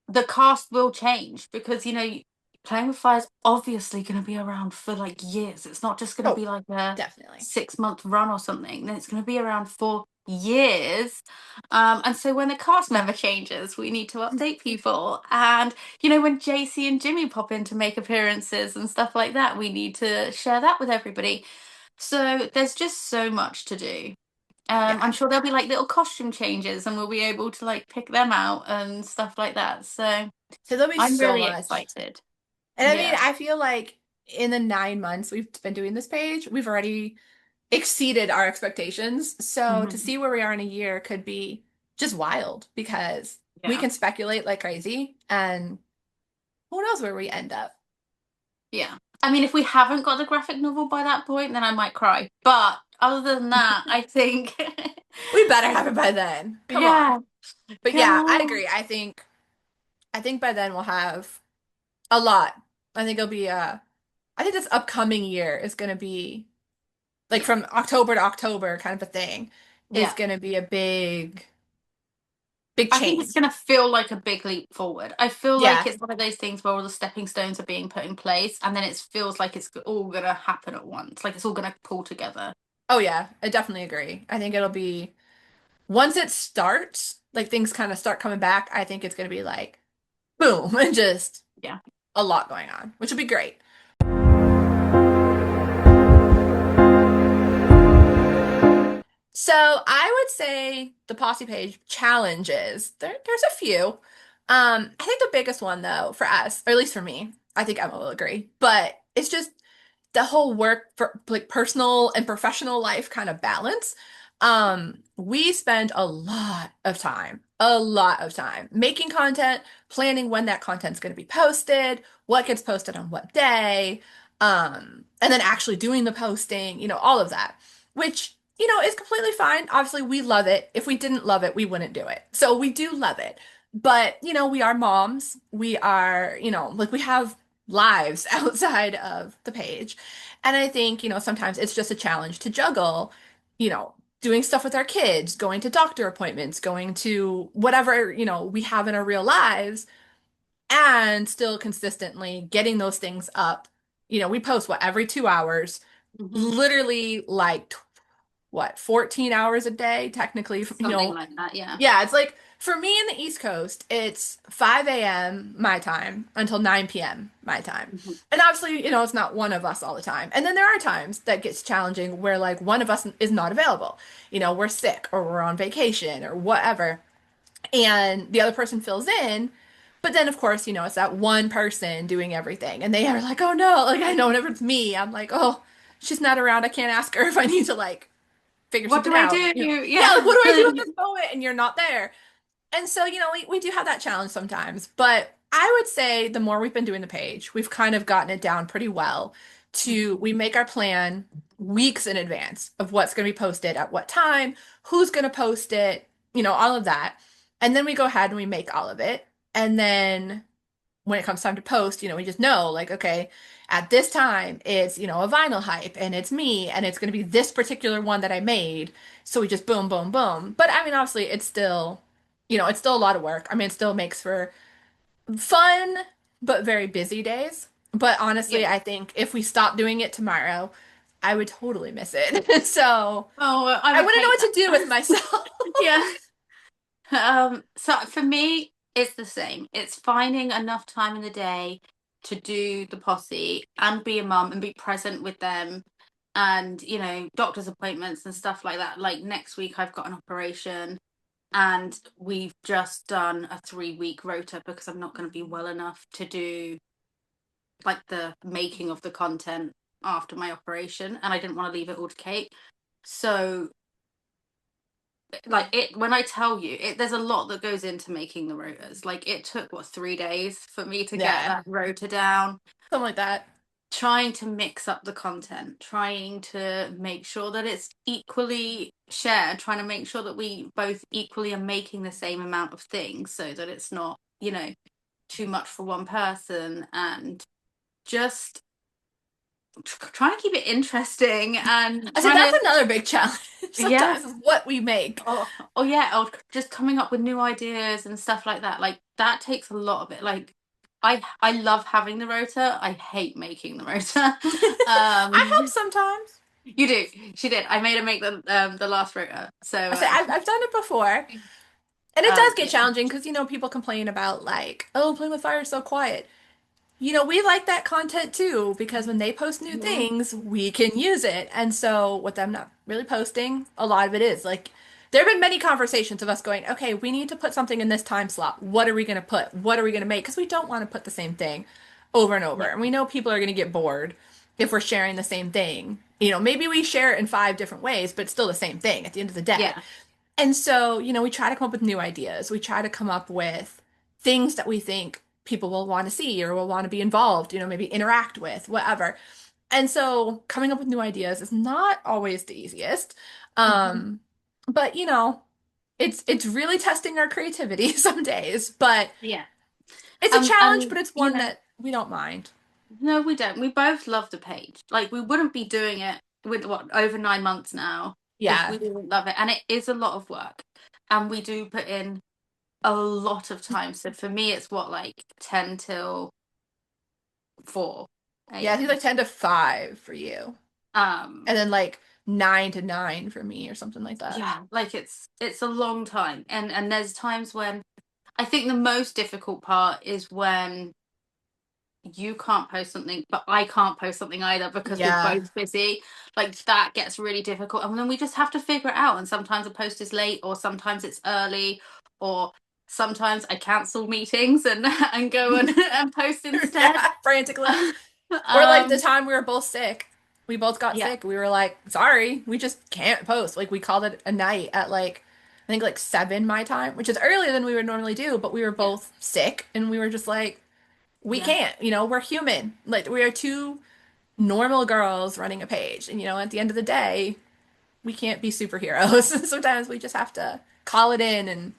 S1: the cast will change because Playing with Fire is obviously going to be around for like years. It's not just going to
S2: Oh,
S1: be like a
S2: definitely.
S1: 6-month run or something. Then it's going to be around for years. And so when the cast member changes, we need to update people. And when JC and Jimmy pop in to make appearances and stuff like that, we need to share that with everybody. So there's just so much to do. I'm
S2: Yeah.
S1: sure there'll be like little costume changes and we'll be able to like pick them out and stuff like that. So
S2: So there'll be
S1: I'm
S2: so
S1: really
S2: much.
S1: excited.
S2: And I mean,
S1: Yeah.
S2: I feel like in the 9 months we've been doing this page, we've already exceeded our expectations. So to
S1: Hmm.
S2: see where we are in a year could be just wild because we
S1: Yeah.
S2: can speculate like crazy and who knows where we end up.
S1: Yeah. I mean, if we haven't got the graphic novel by that point, then I might cry. But other than that, I think,
S2: We better have it by then. Come on.
S1: yeah,
S2: But
S1: come
S2: yeah, I
S1: on.
S2: agree. I think by then we'll have a lot. I think it'll be I think this upcoming year is going to be like
S1: Yeah.
S2: from October to October kind of a thing is
S1: Yeah.
S2: going to be a big big
S1: I think it's
S2: change.
S1: going to feel like a big leap forward. I feel like
S2: Yeah.
S1: it's one of those things where all the stepping stones are being put in place, and then it feels like it's all going to happen at once. Like it's all going to pull together.
S2: Oh yeah, I definitely agree. I think it'll be once it starts, like things kind of start coming back, I think it's gonna be like boom, and just
S1: Yeah.
S2: a lot going on, which would be great. So I would say the Posse page challenges. There's a few. I think the biggest one though for us, or at least for me, I think Emma will agree, but it's just the whole work for like personal and professional life kind of balance. We spend a lot of time making content, planning when that content's going to be posted, what gets posted on what day, and then actually doing the posting, all of that, which, is completely fine. Obviously, we love it. If we didn't love it, we wouldn't do it. So we do love it. But, we are moms. We are, like we have lives outside of the page. And I think, sometimes it's just a challenge to juggle, doing stuff with our kids, going to doctor appointments, going to whatever, we have in our real lives, and still consistently getting those things up. We post what every 2 hours,
S1: Hmm.
S2: literally like what, 14 hours a day, technically,
S1: Something like that. Yeah.
S2: yeah, it's like for me in the East Coast, it's 5 a.m. my time until 9 p.m. my time.
S1: Hmm.
S2: And obviously, it's not one of us all the time. And then there are times that gets challenging where like one of us is not available. We're sick or we're on vacation or whatever. And the other person fills in. But then of course, it's that one person doing everything. And they are like, oh no, like I know whenever it's me, I'm like, oh, she's not around. I can't ask her if I need to like figure
S1: What
S2: something
S1: do I
S2: out.
S1: do?
S2: Yeah, like
S1: Yeah.
S2: what do I do in this moment? And you're not there. And so, we do have that challenge sometimes, but I would say the more we've been doing the page, we've kind of gotten it down pretty well we make our plan weeks in advance of what's going to be posted at what time, who's going to post it, all of that. And then we go ahead and we make all of it. And then when it comes time to post, we just know like, okay, at this time it's, a vinyl hype and it's me and it's going to be this particular one that I made. So we just boom, boom, boom. But I mean, obviously it's still, it's still a lot of work. I mean, it still makes for fun, but very busy days. But honestly,
S1: Yeah.
S2: I think if we stopped doing it tomorrow, I would totally miss it. So
S1: Oh, well, I
S2: I
S1: would
S2: wouldn't know
S1: hate
S2: what to do with
S1: that.
S2: myself.
S1: Yeah. So for me, it's the same. It's finding enough time in the day to do the posse and be a mum and be present with them and, doctor's appointments and stuff like that. Like next week, I've got an operation and we've just done a 3-week rota because I'm not going to be well enough to do like the making of the content after my operation and I didn't want to leave it all to Kate. So like it when I tell you there's a lot that goes into making the rotas. Like it took 3 days for me to get
S2: Yeah,
S1: that rota down,
S2: something like that.
S1: trying to mix up the content, trying to make sure that it's equally shared, trying to make sure that we both equally are making the same amount of things so that it's not, too much for one person, and just trying to keep it interesting and
S2: I said
S1: trying
S2: that's
S1: to
S2: another big challenge
S1: yeah.
S2: sometimes is what we make.
S1: Oh yeah, or just coming up with new ideas and stuff like that. Like that takes a lot of it. Like I love having the rota. I hate making the rota.
S2: I help
S1: Um,
S2: sometimes.
S1: you do. She did. I made her make the last rota. So
S2: I say I've done it before. And it does get
S1: yeah.
S2: challenging because, people complain about like, oh, playing with fire is so quiet. We like that content too because when they post new
S1: Mhm.
S2: things, we can use it. And so, with them not really posting, a lot of it is like there have been many conversations of us going, okay, we need to put something in this time slot. What are we going to put? What are we going to make? Because we don't want to put the same thing over and over.
S1: Yeah.
S2: And we know people are going to get bored if we're sharing the same thing. Maybe we share it in 5 different ways, but it's still the same thing at the end of the day.
S1: Yeah.
S2: And so, we try to come up with new ideas. We try to come up with things that we think people will want to see or will want to be involved, maybe interact with, whatever. And so, coming up with new ideas is not always the easiest.
S1: Mhm.
S2: Um, but it's really testing our creativity some days, but
S1: Yeah.
S2: it's a challenge, but
S1: And
S2: it's one that we don't mind.
S1: no, we don't. We both love the page. Like we wouldn't be doing it with over 9 months now if
S2: Yeah.
S1: we didn't love it. And it is a lot of work. And we do put in a lot of time. So for me, it's what, like 10 till 4
S2: Yeah, I think
S1: a.m.
S2: like 10 to 5 for you.
S1: Um,
S2: And then like 9 to 9 for me or something like that.
S1: yeah, like it's a long time. And there's times when I think the most difficult part is when you can't post something, but I can't post something either because we're
S2: Yeah.
S1: both busy. Like that gets really difficult. And then we just have to figure it out. And sometimes a post is late, or sometimes it's early, or sometimes I cancel meetings and and go and post instead.
S2: Yeah, frantically. Or like the
S1: um,
S2: time we were both sick. We both got
S1: yeah,
S2: sick. We were like, sorry, we just can't post. Like we called it a night at like I think like 7 my time, which is earlier than we would normally do, but we were
S1: yeah,
S2: both sick and we were just like, we
S1: yeah.
S2: can't, we're human. Like we are two normal girls running a page. And at the end of the day, we can't be superheroes. Sometimes we just have to call it in and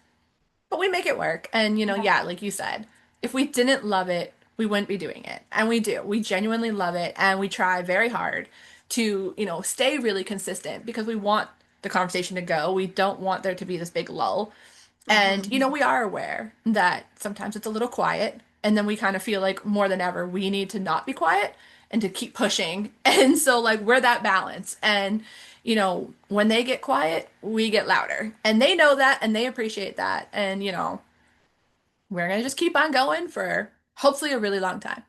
S2: but we make it work. And
S1: Yeah.
S2: yeah, like you said, if we didn't love it, we wouldn't be doing it. And we do. We genuinely love it and we try very hard to, stay really consistent because we want the conversation to go. We don't want there to be this big lull. And,
S1: Hmm.
S2: we are aware that sometimes it's a little quiet. And then we kind of feel like more than ever, we need to not be quiet and to keep pushing. And so, like, we're that balance. And, when they get quiet, we get louder. And they know that and they appreciate that. And, we're going to just keep on going for hopefully a really long time.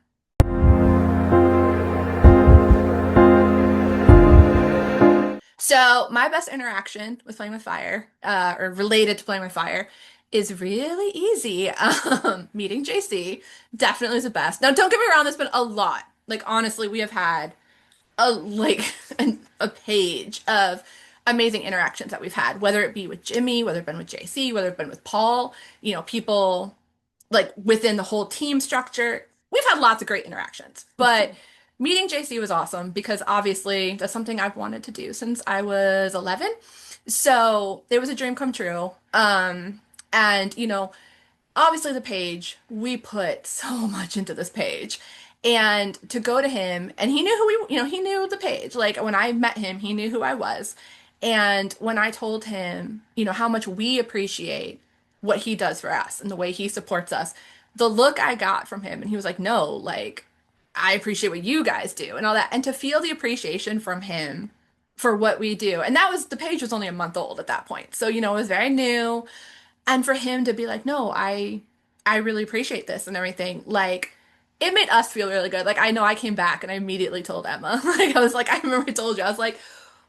S2: So, my best interaction with Playing with Fire, or related to Playing with Fire, is really easy. Meeting JC definitely is the best. Now, don't get me wrong, there's been a lot. Like, honestly, we have had a page of amazing interactions that we've had, whether it be with Jimmy, whether it been with JC, whether it been with Paul, people like within the whole team structure. We've had lots of great interactions, but meeting JC was awesome because obviously that's something I've wanted to do since I was 11. So it was a dream come true. And obviously the page, we put so much into this page. And to go to him, and he knew who he knew the page. Like when I met him, he knew who I was. And when I told him, how much we appreciate what he does for us and the way he supports us, the look I got from him, and he was like, no, like, I appreciate what you guys do and all that. And to feel the appreciation from him for what we do. And the page was only a month old at that point. So, it was very new. And for him to be like, no, I really appreciate this and everything, like it made us feel really good. Like I know I came back and I immediately told Emma. Like I was like, I remember I told you, I was like,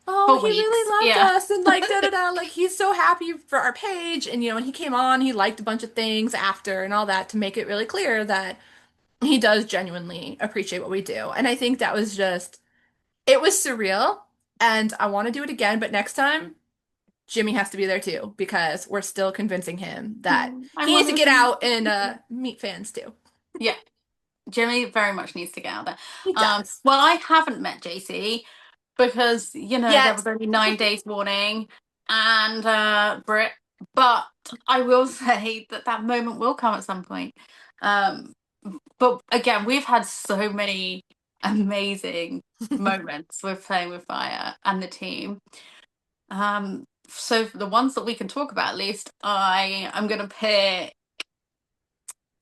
S2: oh,
S1: For
S2: he really
S1: weeks.
S2: loved
S1: Yeah.
S2: us and like da da da, like he's so happy for our page. And when he came on, he liked a bunch of things after and all that to make it really clear that he does genuinely appreciate what we do. And I think that was just it was surreal and I want to do it again, but next time Jimmy has to be there too because we're still convincing him that
S1: I
S2: he needs
S1: want
S2: to
S1: to
S2: get
S1: see.
S2: out and meet fans too.
S1: Yeah. Jimmy very much needs to get out there.
S2: He does.
S1: Well, I haven't met JC because, there
S2: Yet,
S1: was only 9 days warning and Brit, but I will say that that moment will come at some point. Um, but again, we've had so many amazing moments with Playing with Fire and the team. So for the ones that we can talk about, at least I am gonna pick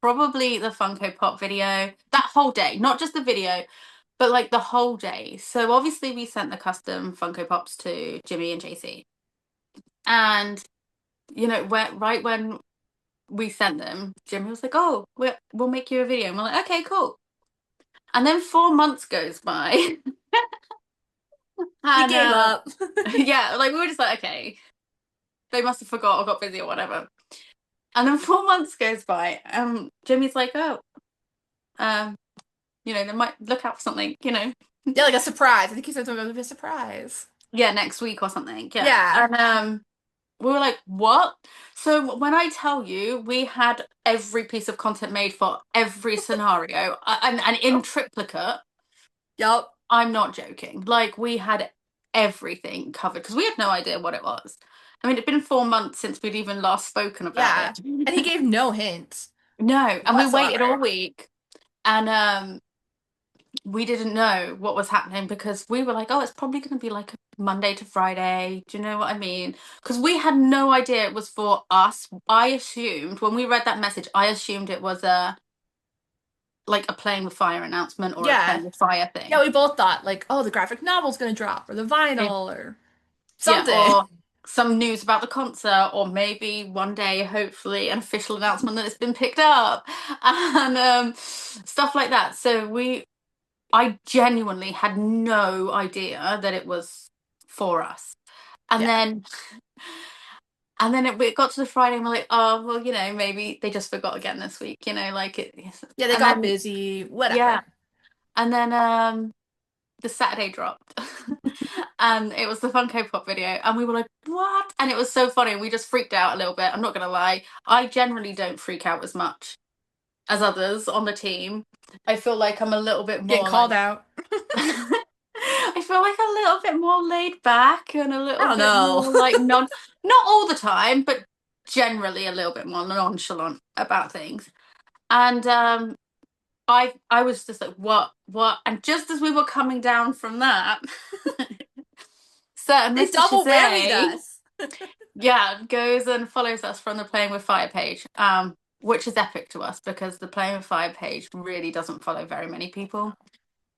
S1: probably the Funko Pop video that whole day, not just the video, but like the whole day. So obviously we sent the custom Funko Pops to Jimmy and JC. And right when we sent them, Jimmy was like, "Oh, we'll make you a video." And we're like, "Okay, cool." And then 4 months goes by,
S2: we
S1: and
S2: gave up.
S1: yeah, like we were just like, "Okay, they must have forgot or got busy or whatever." And then 4 months goes by, Jimmy's like, "Oh, um, they might look out for something."
S2: Yeah, like a surprise. I think he said something about a surprise.
S1: Yeah, next week or something. Yeah.
S2: Yeah.
S1: And we were like, what? So when I tell you we had every piece of content made for every scenario and in
S2: Yep.
S1: triplicate,
S2: Yep.
S1: I'm not joking. Like we had everything covered because we had no idea what it was. I mean, it'd been 4 months since we'd even last spoken about
S2: Yeah.
S1: it.
S2: And he gave no hints
S1: No, and we waited all
S2: whatsoever.
S1: week and we didn't know what was happening because we were like, oh, it's probably going to be like a Monday to Friday. Do you know what I mean? Because we had no idea it was for us. I assumed when we read that message, I assumed it was a like a playing with fire announcement or a
S2: Yeah.
S1: playing with fire
S2: Yeah,
S1: thing.
S2: we both thought like, oh, the graphic novel's gonna drop or the vinyl or
S1: Yeah,
S2: something.
S1: or some news about the concert, or maybe one day, hopefully, an official announcement that it's been picked up, and stuff like that. I genuinely had no idea that it was for us. And
S2: Yeah.
S1: then, it got to the Friday, and we're like, oh, well, maybe they just forgot again this week, like it.
S2: Yeah, they
S1: And
S2: got
S1: then,
S2: busy,
S1: yeah,
S2: whatever.
S1: and then the Saturday dropped. And it was the Funko Pop video, and we were like, "What?" And it was so funny, and we just freaked out a little bit. I'm not gonna lie, I generally don't freak out as much as others on the team. I feel like I'm a little bit
S2: Getting
S1: more
S2: called
S1: like
S2: out.
S1: I feel like a little bit more laid back and a
S2: I
S1: little
S2: don't
S1: bit
S2: know.
S1: more like not all the time, but generally a little bit more nonchalant about things. And I was just like, what? And just as we were coming down from that, certain
S2: They
S1: Mr.
S2: double whammied
S1: Shazay,
S2: us.
S1: yeah, goes and follows us from the Playing with Fire page, which is epic to us because the Playing with Fire page really doesn't follow very many people,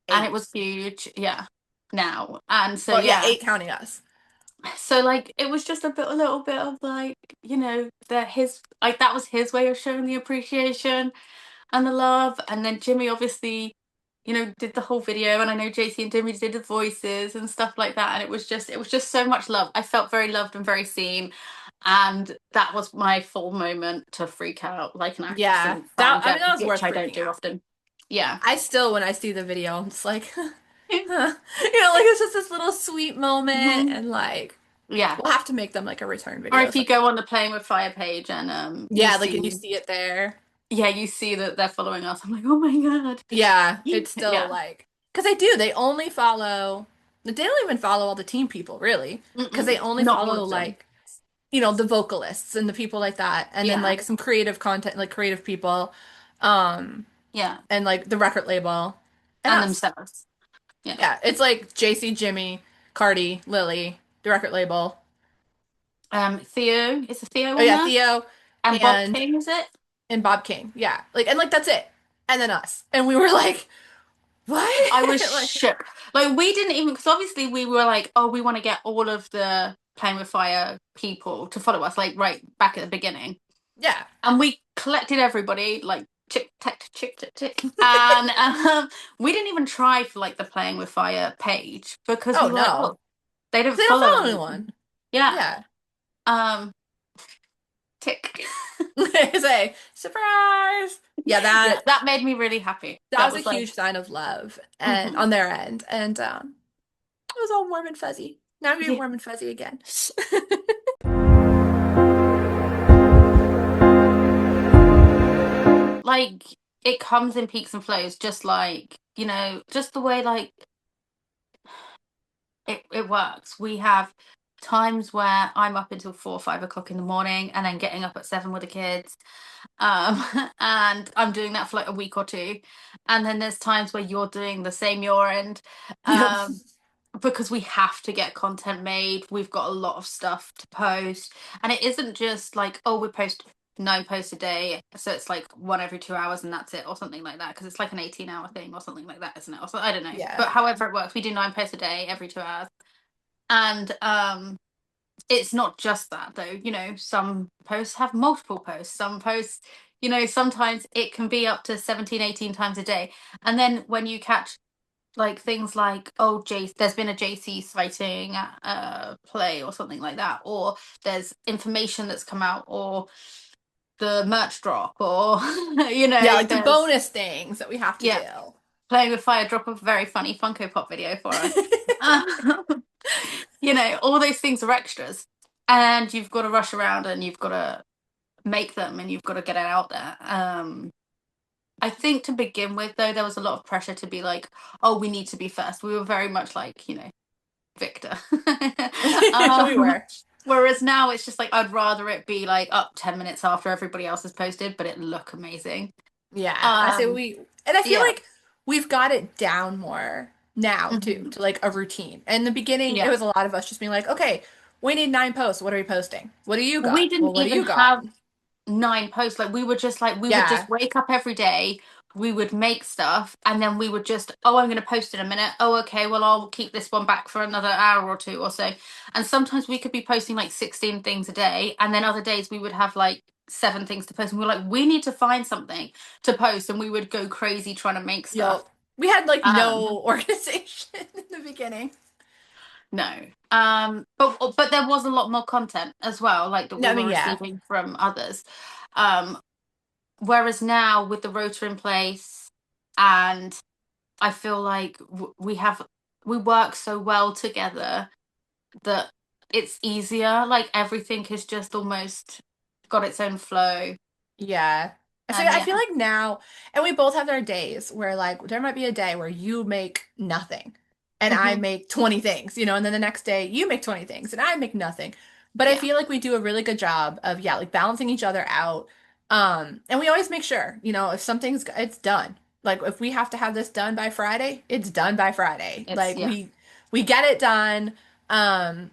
S1: and it
S2: 8.
S1: was huge, yeah, now, and so
S2: Well, yeah,
S1: yeah,
S2: 8 counting us.
S1: so like it was just a little bit of like that his like that was his way of showing the appreciation and the love. And then Jimmy obviously, did the whole video, and I know JC and Jimmy did the voices and stuff like that. And it was just so much love. I felt very loved and very seen. And that was my full moment to freak out like an
S2: Yeah.
S1: absolute
S2: That I mean
S1: fangirl,
S2: that was
S1: which
S2: worth
S1: I don't
S2: freaking
S1: do
S2: out.
S1: often. Yeah.
S2: I still when I see the video, I'm just like huh. Like it's just this little sweet moment
S1: Mhm.
S2: and like
S1: Yeah.
S2: we'll have to make them like a return
S1: Or
S2: video
S1: if you
S2: sometime.
S1: go on the Playing with Fire page and you
S2: Yeah, like and you
S1: see
S2: see it there.
S1: yeah, you see that they're following us. I'm like, oh my God.
S2: Yeah, it's still
S1: Yeah.
S2: like because they do. They only follow. They don't even follow all the team people really, because they
S1: Mm-mm.
S2: only
S1: Not all
S2: follow
S1: of them.
S2: like the vocalists and the people like that, and then
S1: Yeah.
S2: like some creative content, like creative people, um,
S1: Yeah.
S2: and like the record label and
S1: And
S2: us.
S1: themselves. Yeah.
S2: Yeah, it's like JC, Jimmy, Cardi, Lily, the record label.
S1: Theo, is the Theo
S2: Oh
S1: on
S2: yeah,
S1: there?
S2: Theo
S1: And Bob
S2: and
S1: King, is it?
S2: Bob King. Yeah, like and like that's it, and then us, and we were like,
S1: I was
S2: what? Like
S1: shook. Like we didn't even because obviously we were like, oh, we want to get all of the Playing with Fire people to follow us, like right back at the beginning.
S2: yeah.
S1: And we collected everybody, like chick tick tick. And we didn't even try for like the Playing with Fire page because
S2: Oh
S1: we were like,
S2: no.
S1: oh, they don't
S2: They don't
S1: follow
S2: follow
S1: anyone.
S2: anyone.
S1: Yeah.
S2: Yeah.
S1: Um, tick.
S2: Say, surprise. Yeah,
S1: Yeah, that made me really happy.
S2: that
S1: That
S2: was a
S1: was like,
S2: huge sign of love and
S1: mhm.
S2: on their end. And it was all warm and fuzzy. Now I'm getting
S1: Yeah.
S2: warm and fuzzy again.
S1: Like it comes in peaks and flows, just like, just the way like it works. We have times where I'm up until 4 or 5 o'clock in the morning and then getting up at 7 with the kids. Um, and I'm doing that for like a week or two. And then there's times where you're doing the same your end.
S2: Yep.
S1: Um, because we have to get content made. We've got a lot of stuff to post. And it isn't just like, oh, we post 9 posts a day. So it's like one every 2 hours and that's it, or something like that. Because it's like an 18-hour thing or something like that, isn't it? Or so, I don't know.
S2: Yeah.
S1: But however it works, we do 9 posts a day every 2 hours. And it's not just that though. Some posts have multiple posts. Some posts, sometimes it can be up to 17, 18 times a day. And then when you catch like things like, oh, there's been a JC sighting at a play or something like that, or there's information that's come out, or the merch drop, or
S2: Yeah, like the
S1: there's
S2: bonus things that we have to
S1: yeah,
S2: do.
S1: Playing with Fire drop a very funny Funko Pop video for us. All those things are extras, and you've got to rush around and you've got to make them and you've got to get it out there. I think to begin with, though, there was a lot of pressure to be like, oh, we need to be first. We were very much like, Victor.
S2: We
S1: um,
S2: were.
S1: whereas now it's just like, I'd rather it be like up 10 minutes after everybody else has posted, but it look amazing.
S2: Yeah. I say
S1: Um,
S2: we and I feel
S1: yeah.
S2: like we've got it down more now too,
S1: Hmm.
S2: to like a routine. In the beginning, it
S1: Yeah.
S2: was a lot of us just being like, okay, we need 9 posts. What are we posting? What do you
S1: We
S2: got? Well,
S1: didn't
S2: what do
S1: even
S2: you got?
S1: have 9 posts. Like we would just
S2: Yeah.
S1: wake up every day, we would make stuff, and then we would just, oh, I'm gonna post in a minute. Oh, okay, well I'll keep this one back for another hour or two or so. And sometimes we could be posting like 16 things a day, and then other days we would have like 7 things to post. And we were like, we need to find something to post, and we would go crazy trying to make stuff.
S2: Yup. We had like
S1: Um,
S2: no organization in the beginning.
S1: no. But there was a lot more content as well, like that
S2: No,
S1: we
S2: I
S1: were
S2: mean, yeah.
S1: receiving from others. Um, Whereas now with the rotor in place, and I feel like we work so well together that it's easier. Like everything has just almost got its own flow.
S2: Yeah.
S1: And
S2: I feel
S1: yeah.
S2: like now, and we both have our days where like there might be a day where you make nothing and I
S1: Hmm.
S2: make 20 things, and then the next day you make 20 things and I make nothing. But I
S1: Yeah.
S2: feel like we do a really good job of, yeah, like balancing each other out. And we always make sure, if something's it's done. Like if we have to have this done by Friday, it's done by Friday.
S1: It's
S2: Like
S1: yeah.
S2: we get it done. Um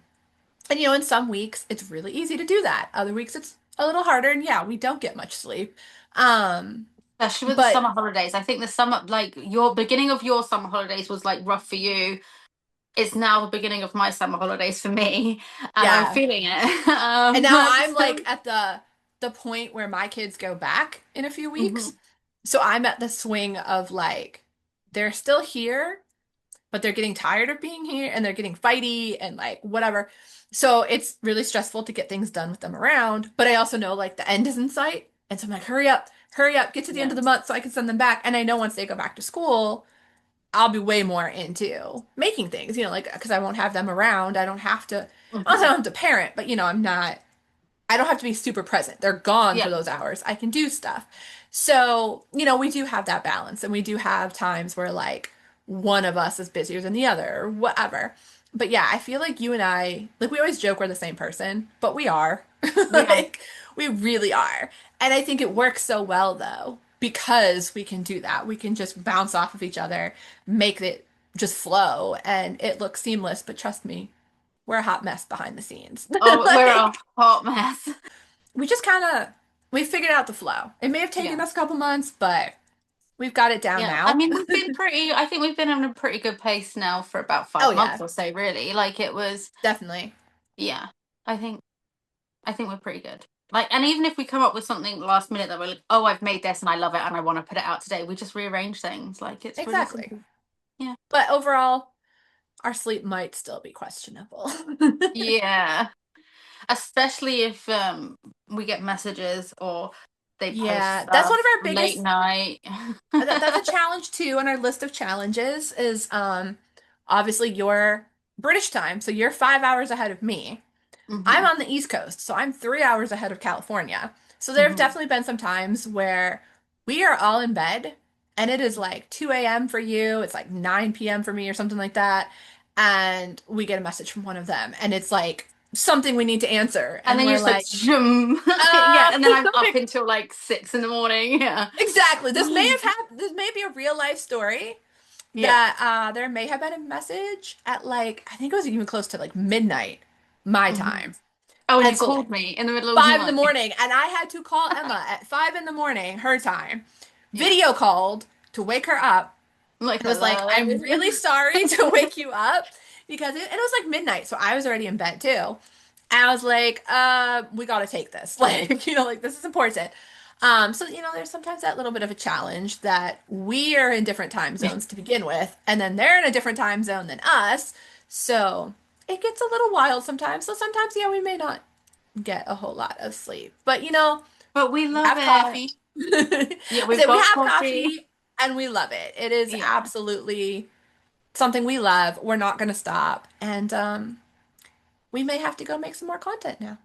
S2: and in some weeks it's really easy to do that. Other weeks it's a little harder, and yeah, we don't get much sleep. Um,
S1: Especially with the
S2: but
S1: summer holidays. I think the summer, like your beginning of your summer holidays was like rough for you. It's now the beginning of my summer holidays for me, and I'm
S2: yeah.
S1: feeling it.
S2: And now I'm
S1: So,
S2: like at the point where my kids go back in a few
S1: mhm.
S2: weeks. So I'm at the swing of like they're still here, but they're getting tired of being here and they're getting fighty and like whatever. So it's really stressful to get things done with them around. But I also know like the end is in sight. And so I'm like, hurry up, get to the end of the
S1: Yes.
S2: month so I can send them back. And I know once they go back to school, I'll be way more into making things, like because I won't have them around. I don't have to, also I
S1: Hmm.
S2: don't have to parent, but I don't have to be super present. They're gone for
S1: Yeah.
S2: those hours. I can do stuff. So, we do have that balance and we do have times where like one of us is busier than the other or whatever. But yeah, I feel like you and I, like we always joke we're the same person, but we are.
S1: We are.
S2: Like we really are. And I think it works so well though, because we can do that. We can just bounce off of each other, make it just flow and it looks seamless, but trust me, we're a hot mess behind the scenes.
S1: Oh, we're a
S2: Like
S1: hot mess.
S2: we just kind of we figured out the flow. It may have taken
S1: Yeah.
S2: us a couple months, but we've got it down
S1: Yeah. I
S2: now.
S1: mean, I think we've been on a pretty good pace now for about
S2: Oh
S1: 5 months
S2: yeah,
S1: or so, really. Like it was,
S2: definitely.
S1: yeah. I think, I think we're pretty good. Like, and even if we come up with something last minute that we're like, oh, I've made this and I love it and I want to put it out today, we just rearrange things. Like, it's really
S2: Exactly.
S1: simple. Yeah.
S2: But overall, our sleep might still be questionable.
S1: Yeah. Especially if we get messages or they post
S2: Yeah, that's one of
S1: stuff
S2: our
S1: late
S2: biggest
S1: night.
S2: that's a challenge too on our list of challenges is obviously your British time. So you're 5 hours ahead of me. I'm
S1: Hmm.
S2: on the East Coast, so I'm 3 hours ahead of California. So there have
S1: Hmm.
S2: definitely been some times where we are all in bed and it is like 2 a.m. for you, it's like 9 p.m. for me or something like that. And we get a message from one of them and it's like something we need to answer.
S1: And
S2: And
S1: then you
S2: we're
S1: said,
S2: like,
S1: zoom. Yeah,
S2: uh,
S1: and then I'm up
S2: like,
S1: until like 6 in the morning. Yeah.
S2: exactly. This may be a real life story
S1: Yeah.
S2: that there may have been a message at like, I think it was even close to like midnight my
S1: Hmm.
S2: time.
S1: Oh, and
S2: And
S1: you
S2: so
S1: called me in the middle of the
S2: 5 in the
S1: night.
S2: morning, and I had to call Emma at 5 in the morning, her time,
S1: Yeah.
S2: video called to wake her up,
S1: I'm like,
S2: and was like, "I'm
S1: hello.
S2: really sorry to wake you up because it was like midnight, so I was already in bed too." And I was like, we gotta take this, like, like this is important." So there's sometimes that little bit of a challenge that we are in different time zones to begin with, and then they're in a different time zone than us, so it gets a little wild sometimes. So sometimes, yeah, we may not get a whole lot of sleep. But
S1: But we
S2: we
S1: love
S2: have
S1: it.
S2: coffee.
S1: Yeah,
S2: I
S1: we've
S2: said we
S1: got
S2: have
S1: coffee.
S2: coffee and we love it. It is
S1: Yeah.
S2: absolutely something we love. We're not going to stop. And we may have to go make some more content now.